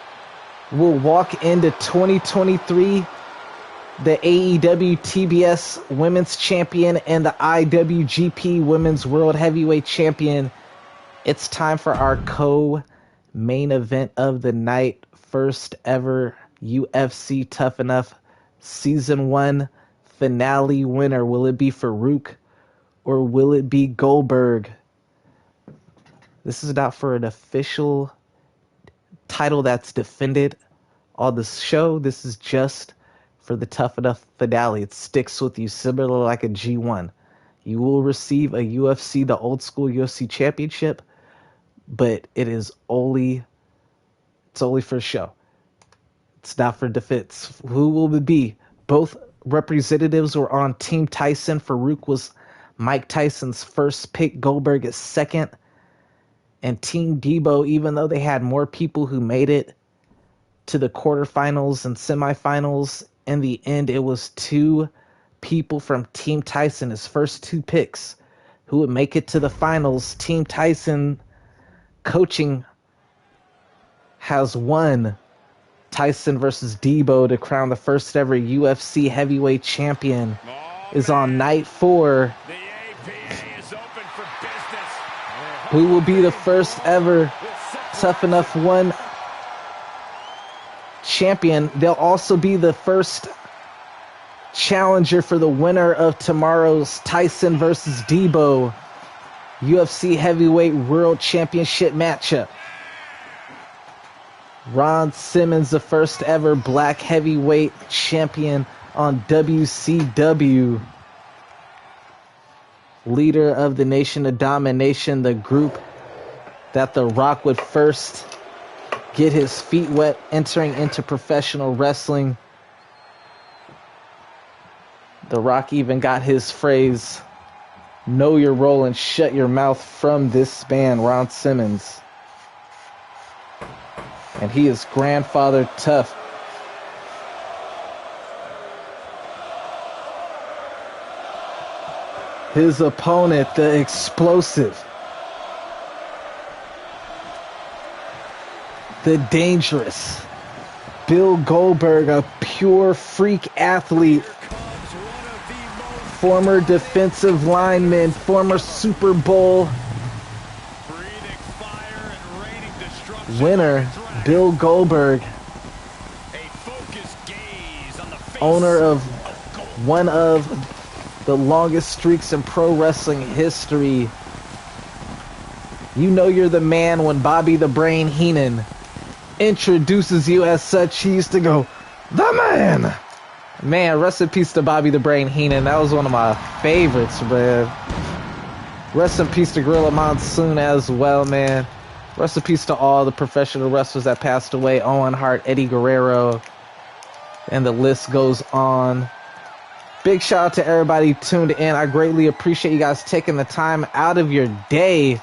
Speaker 1: will walk into 2023 the AEW TBS Women's Champion and the IWGP Women's World Heavyweight Champion. It's time for our co-main event of the night. First ever UFC Tough Enough Season 1 finale winner. Will it be Farouk or will it be Goldberg? This is not for an official title that's defended on the show. This is just for the Tough Enough finale. It sticks with you similar like a G1. You will receive a UFC, the old school UFC championship, but it's only for show. It's not for defense. Who will it be? Both representatives were on Team Tyson. Farouk was Mike Tyson's first pick. Goldberg is second. And Team Debo, even though they had more people who made it to the quarterfinals and semifinals, in the end, it was 2 people from Team Tyson, his first 2 picks, who would make it to the finals. Team Tyson coaching has won Tyson versus Debo to crown the first ever UFC heavyweight champion. Is on night 4.
Speaker 2: The APA is open for business.
Speaker 1: Who will be the first ever Tough Enough 1 champion? They'll also be the first challenger for the winner of tomorrow's Tyson versus Debo UFC Heavyweight World Championship matchup. Ron Simmons, the first ever black heavyweight champion on WCW. Leader of the Nation of Domination, the group that The Rock would first get his feet wet entering into professional wrestling. The Rock even got his phrase, "Know your role and shut your mouth," from this man, Ron Simmons. And he is grandfather tough. His opponent, the explosive, the dangerous Bill Goldberg, a pure freak athlete, former defensive lineman, former Super Bowl winner, Bill Goldberg, owner of one of the longest streaks in pro wrestling history. You know you're the man when Bobby the Brain Heenan introduces you as such. He used to go, "The man!" Man, rest in peace to Bobby the Brain Heenan. That was one of my favorites, man. Rest in peace to Gorilla Monsoon as well, man. Rest in peace to all the professional wrestlers that passed away. Owen Hart, Eddie Guerrero, and the list goes on. Big shout out to everybody tuned in. I greatly appreciate you guys taking the time out of your day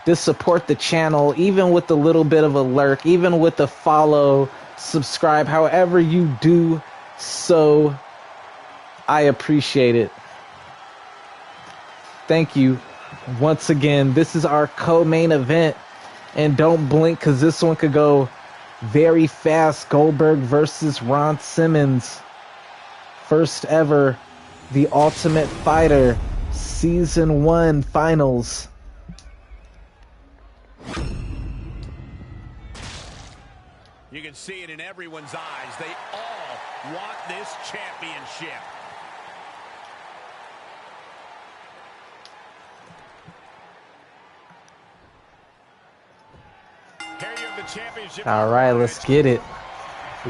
Speaker 1: to support the channel, even with a little bit of a lurk, even with the follow, subscribe, however you do so. I appreciate it. Thank you Once again, this is our co-main event. And don't blink because this one could go very fast. Goldberg versus Ron Simmons. First ever The Ultimate Fighter Season 1 Finals.
Speaker 2: You can see it in everyone's eyes. They all want this championship. Here you have the championship.
Speaker 1: All right, let's get it.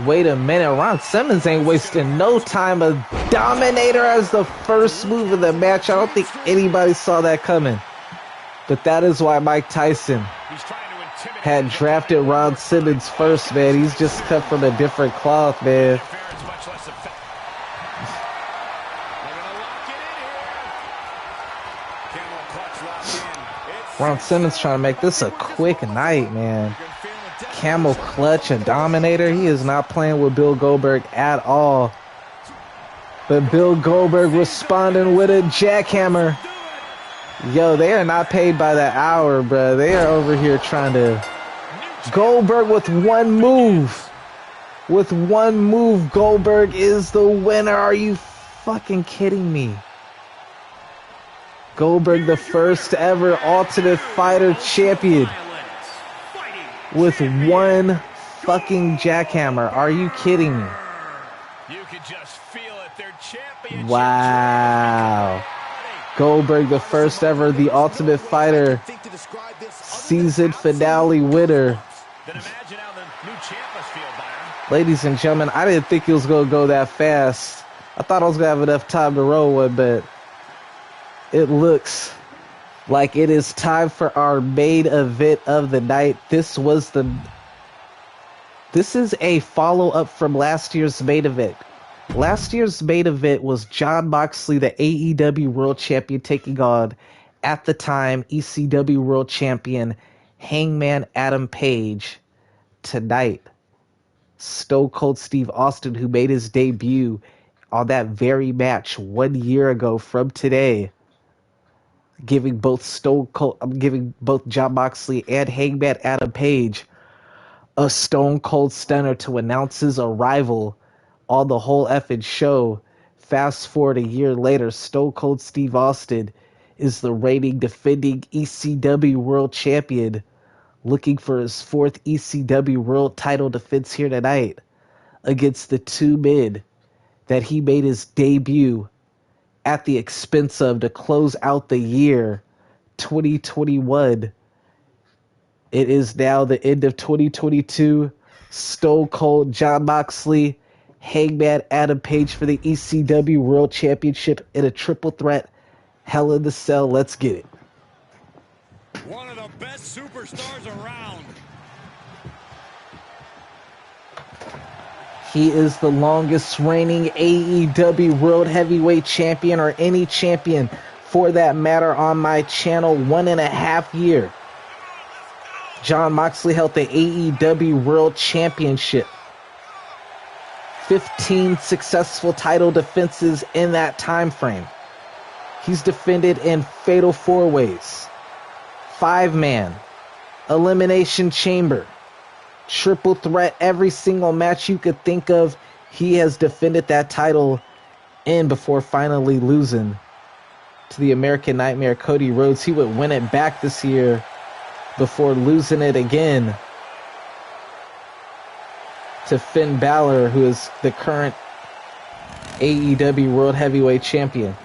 Speaker 1: Wait a minute, Ron Simmons ain't wasting no time. A Dominator as the first move of the match. I don't think anybody saw that coming. But that is why Mike Tyson had drafted Ron Simmons first, man. He's just cut from a different cloth, man. Ron Simmons trying to make this a quick night, man. Camel clutch and Dominator. He is not playing with Bill Goldberg at all. But Bill Goldberg responding with a jackhammer. Yo, they are not paid by the hour, bro. They are over here trying to... Goldberg with one move. With one move, Goldberg is the winner. Are you fucking kidding me? Goldberg, the first ever Ultimate Fighter champion. With one fucking jackhammer. Are you kidding me?
Speaker 2: You could just feel it. Their championship.
Speaker 1: Wow. Goldberg, the first ever The Ultimate Fighter season finale winner.
Speaker 2: Then imagine how the new champ must feel, Byron.
Speaker 1: Ladies and gentlemen, I didn't think he was going to go that fast. I thought I was going to have enough time to roll one, but it looks like it is time for our main event of the night. This is a follow-up from last year's main event. Last year's main event was Jon Moxley, the AEW World Champion, taking on, at the time, ECW World Champion Hangman Adam Page. Tonight, Stone Cold Steve Austin, who made his debut on that very match 1 year ago from today, giving both Jon Moxley and Hangman Adam Page a Stone Cold Stunner to announce his arrival on the whole effing show. Fast forward a year later, Stone Cold Steve Austin is the reigning defending ECW World Champion, looking for his fourth ECW World title defense here tonight against the two men that he made his debut at the expense of to close out the year 2021. It is now the end of 2022. Stone Cold, Jon Moxley, Hangman Adam Page for the ECW World Championship in a triple threat Hell in the Cell. Let's get it.
Speaker 3: One of the best superstars around.
Speaker 1: He is the longest reigning AEW World Heavyweight Champion, or any champion for that matter, on my channel. 1.5 years. Jon Moxley held the AEW World Championship. 15 successful title defenses in that time frame. He's defended in Fatal 4-Ways, 5-man, Elimination Chamber, triple threat, every single match you could think of, he has defended that title in before finally losing to the American Nightmare Cody Rhodes. He would win it back this year before losing it again to Finn Balor, who is the current AEW World Heavyweight Champion.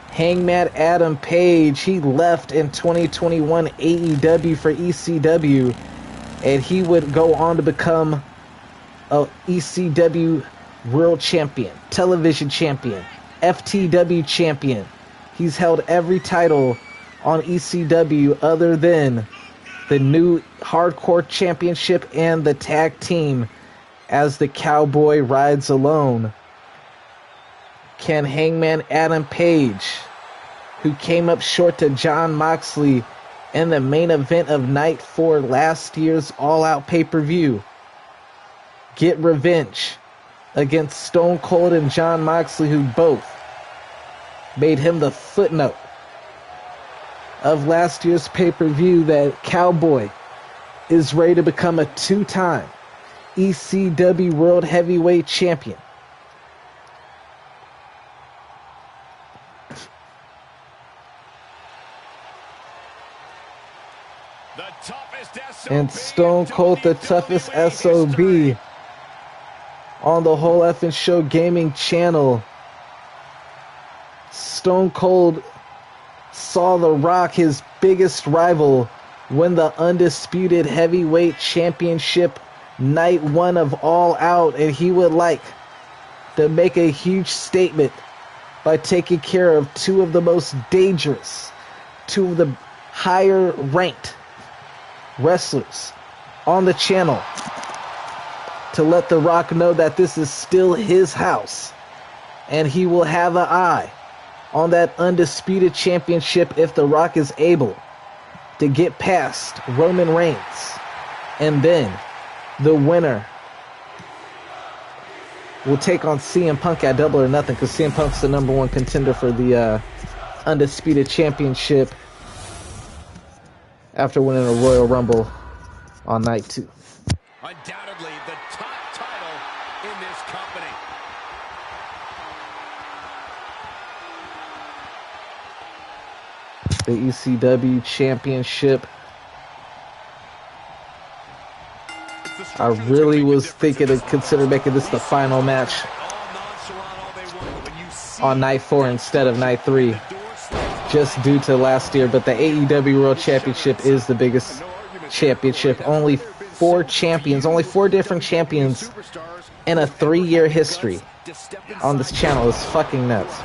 Speaker 1: Hangman Adam Page, he left in 2021 AEW for ECW, and he would go on to become a ECW World Champion, Television Champion, FTW Champion. He's held every title on ECW other than the new Hardcore Championship and the Tag Team as the Cowboy rides alone. Can Hangman Adam Page, who came up short to Jon Moxley in the main event of Night 4 last year's All Out pay-per-view, get revenge against Stone Cold and Jon Moxley, who both made him the footnote of last year's pay-per-view that Cowboy is ready to become a 2-time ECW World Heavyweight Champion. And Stone Cold, the toughest SOB, on the Whole Effing Show Gaming channel. Stone Cold saw The Rock, his biggest rival, win the Undisputed Heavyweight Championship night 1 of All Out, and he would like to make a huge statement by taking care of two of the most dangerous, two of the higher ranked wrestlers on the channel, to let The Rock know that this is still his house and he will have an eye on that Undisputed Championship if The Rock is able to get past Roman Reigns. And then the winner will take on CM Punk at Double or Nothing, because CM Punk's the number 1 contender for the Undisputed Championship after winning a Royal Rumble on night 2.
Speaker 2: Undoubtedly the top title in this company.
Speaker 1: The ECW Championship. I really was thinking to consider making this the final match on night 4 instead of night 3, just due to last year, but the AEW World Championship is the biggest championship. Only 4 champions, only 4 different champions in a 3-year history on this channel is fucking nuts.
Speaker 2: The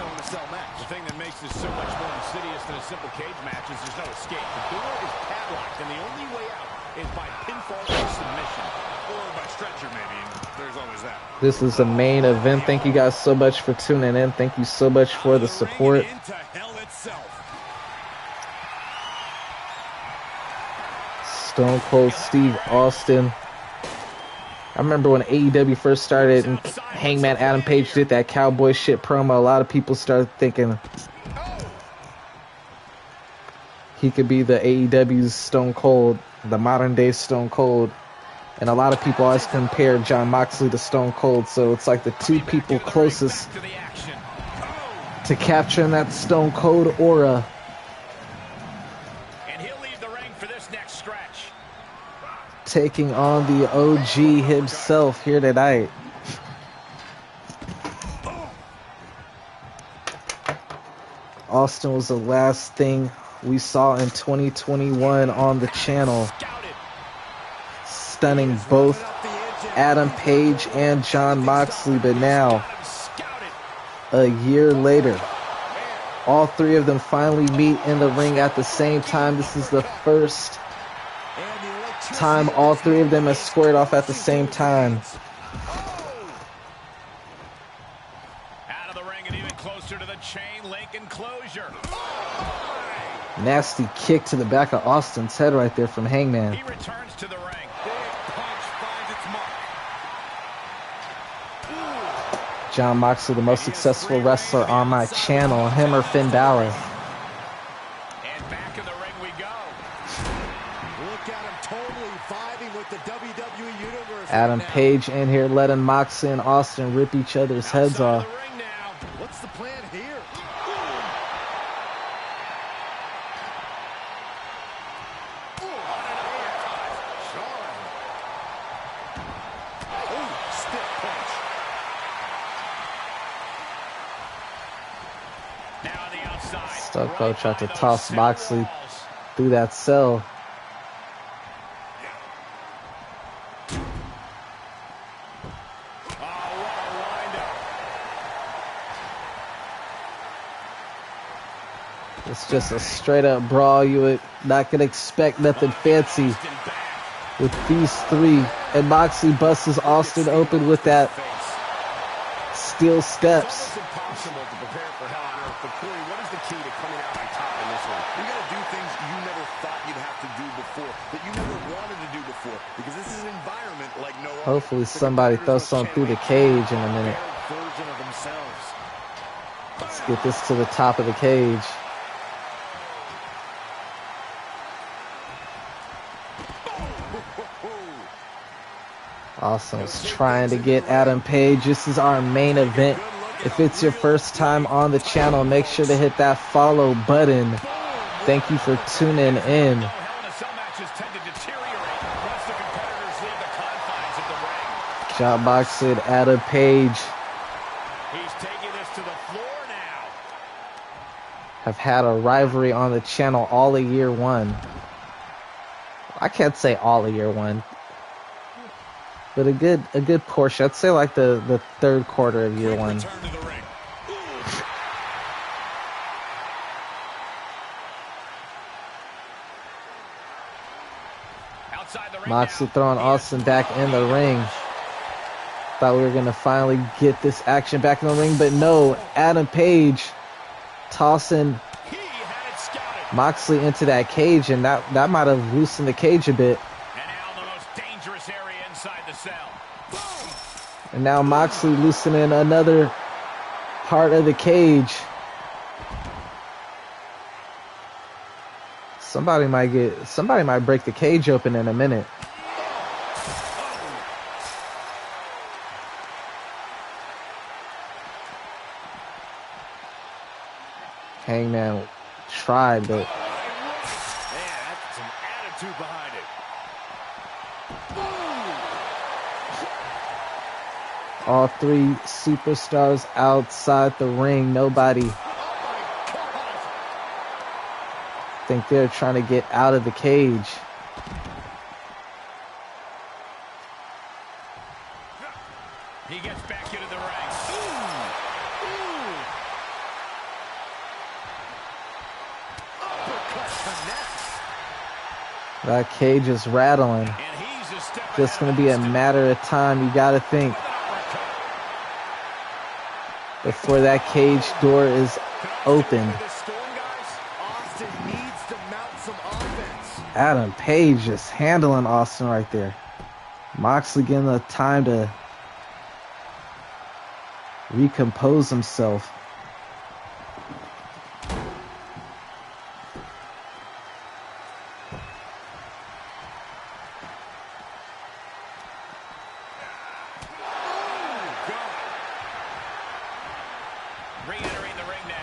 Speaker 2: thing that makes this so much more insidious than a simple cage match is there's no escape. The door is padlocked, and the only way out is by pinfall or submission, or by stretcher maybe, and there's always that.
Speaker 1: This is the main event. Thank you guys so much for tuning in. Thank you so much for the support.
Speaker 2: Into hell itself.
Speaker 1: Stone Cold Steve Austin. I remember when AEW first started and Hangman Adam Page did that cowboy shit promo, a lot of people started thinking he could be the AEW's Stone Cold, the modern day Stone Cold. And a lot of people always compare John Moxley to Stone Cold, so it's like the two people closest to capturing that Stone Cold aura.
Speaker 2: And he'll leave the ring for this next stretch.
Speaker 1: Taking on the OG himself here tonight. Austin was the last thing we saw in 2021 on the channel, stunning both Adam Page and John Moxley, but now, a year later, all 3 of them finally meet in the ring at the same time. This is the first time all 3 of them have squared off at the same time.
Speaker 2: Out of the ring and even closer to the chain link enclosure.
Speaker 1: Nasty kick to the back of Austin's head right there from Hangman.
Speaker 2: He returns to the ring. Big punch finds its mark.
Speaker 1: John Moxley, the most successful wrestler on my channel. Him or Finn Balor.
Speaker 2: And back in the ring we go.
Speaker 4: Look at him totally vibing with the WWE Universe.
Speaker 1: Adam
Speaker 4: right now.
Speaker 1: Page in here letting Moxley and Austin rip each other's heads
Speaker 2: Outside
Speaker 1: off.
Speaker 2: of the ring now.
Speaker 4: What's the plan here?
Speaker 2: Now on the outside.
Speaker 1: Stone Cold tried to
Speaker 2: by those
Speaker 1: toss
Speaker 2: center
Speaker 1: Moxley
Speaker 2: walls.
Speaker 1: through that cell.
Speaker 2: Oh, what a windup.
Speaker 1: It's just a straight up brawl. You would not gonna expect nothing fancy
Speaker 2: Austin back.
Speaker 1: with these 3. And Moxley busts Austin open with that steel steps.
Speaker 2: It's impossible to prepare for Hell on Earth, but Corey, what is the key to coming out on top in this one? You got to do things you never thought you'd have to do before, that you never wanted to do before, because this is an environment like no other.
Speaker 1: Hopefully somebody throws something through the cage in a minute.
Speaker 2: Version of themselves.
Speaker 1: Let's get this to the top of the cage. Austin was trying to get Adam Page. This is our main event. If it's your first time on the channel, make sure to hit that follow button. Thank you for tuning in. Shot boxing Adam Page.
Speaker 2: He's taking this to the floor now.
Speaker 1: Have had a rivalry on the channel all of year one. I can't say all of year one, but a good portion. I'd say like the third quarter of year one. Moxley throwing Austin back in the ring. Thought we were going to finally get this action back in the ring, but no. Adam Page tossing Moxley into that cage, and that might have loosened the cage a bit.
Speaker 2: And now the most dangerous area inside the cell.
Speaker 1: And now Moxley loosening another part of the cage. Somebody might break the cage open in a minute. Hangman tried, but
Speaker 2: that's some attitude behind it.
Speaker 1: all three superstars outside the ring. Nobody think they're trying to get out of the cage.
Speaker 2: He gets back into the ring.
Speaker 1: That cage is rattling. Just going to be a matter of time. You got to think before that cage door is opened. Adam Page just handling Austin right there. Moxley getting the time to recompose himself.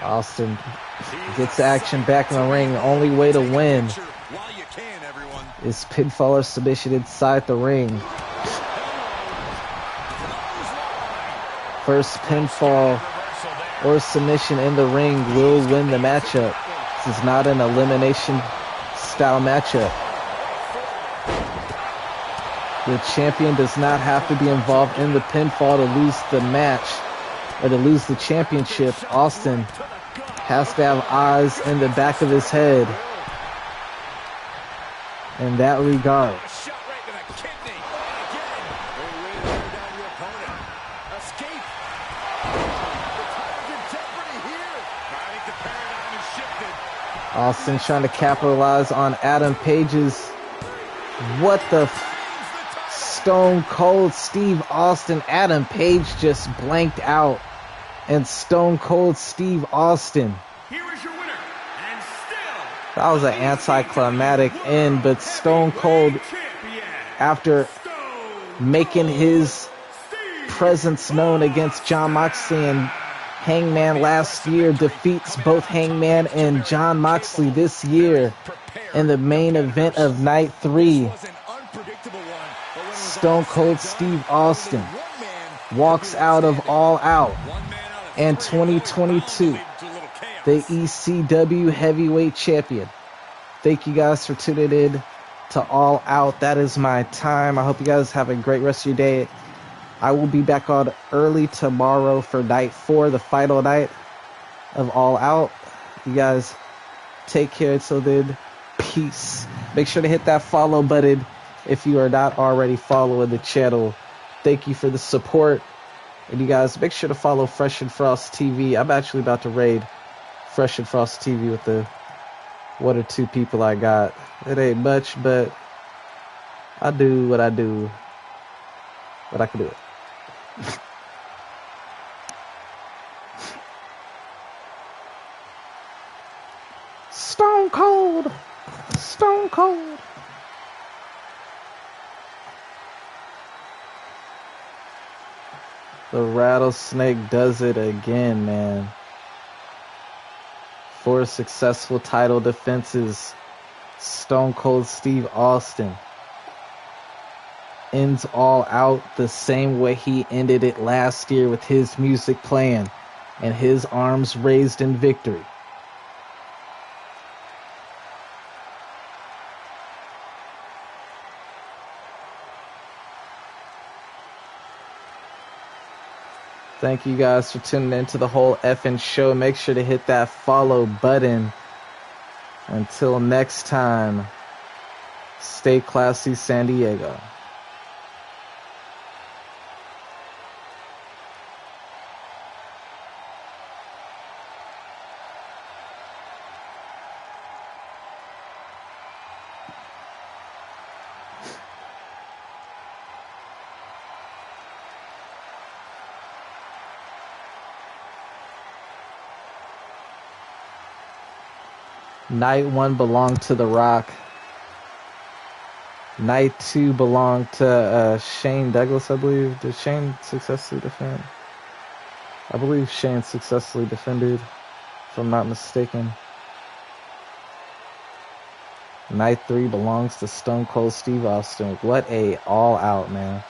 Speaker 1: Austin gets action back in the ring. The only way to win is pinfall or submission inside the ring. First pinfall or submission in the ring will win the matchup. This is not an elimination style matchup. The champion does not have to be involved in the pinfall to lose the match or to lose the championship. Austin has to have eyes in the back of his head in that regard. Austin trying to capitalize on Adam Page's Stone Cold Steve Austin. Adam Page just blanked out. And Stone Cold Steve Austin.
Speaker 5: Here is your winner, and still
Speaker 1: that was an anticlimactic end, but Stone Cold, after making his presence known against Jon Moxley and Hangman last year, defeats both Hangman and Jon Moxley this year in the main event of Night 3. Stone Cold Steve Austin walks out of All Out. And 2022, the ECW Heavyweight Champion. Thank you guys for tuning in to All Out. That is my time. I hope you guys have a great rest of your day. I will be back on early tomorrow for Night 4, the final night of All Out. You guys take care until then. Peace. Make sure to hit that follow button if you are not already following the channel. Thank you for the support. And you guys, make sure to follow Fresh and Frost TV. I'm actually about to raid Fresh and Frost TV with the one or two people I got. It ain't much, but I do what I do. But I can do it. Stone Cold. Stone Cold. The Rattlesnake does it again, man. 4 successful title defenses. Stone Cold Steve Austin ends All Out the same way he ended it last year, with his music playing and his arms raised in victory. Thank you guys for tuning into the whole effing show. Make sure to hit that follow button. Until next time, stay classy, San Diego. Night 1 belonged to The Rock. Night 2 belonged to Shane Douglas, I believe. Did Shane successfully defend? I believe Shane successfully defended, if I'm not mistaken. Night 3 belongs to Stone Cold Steve Austin. What a all-out, man.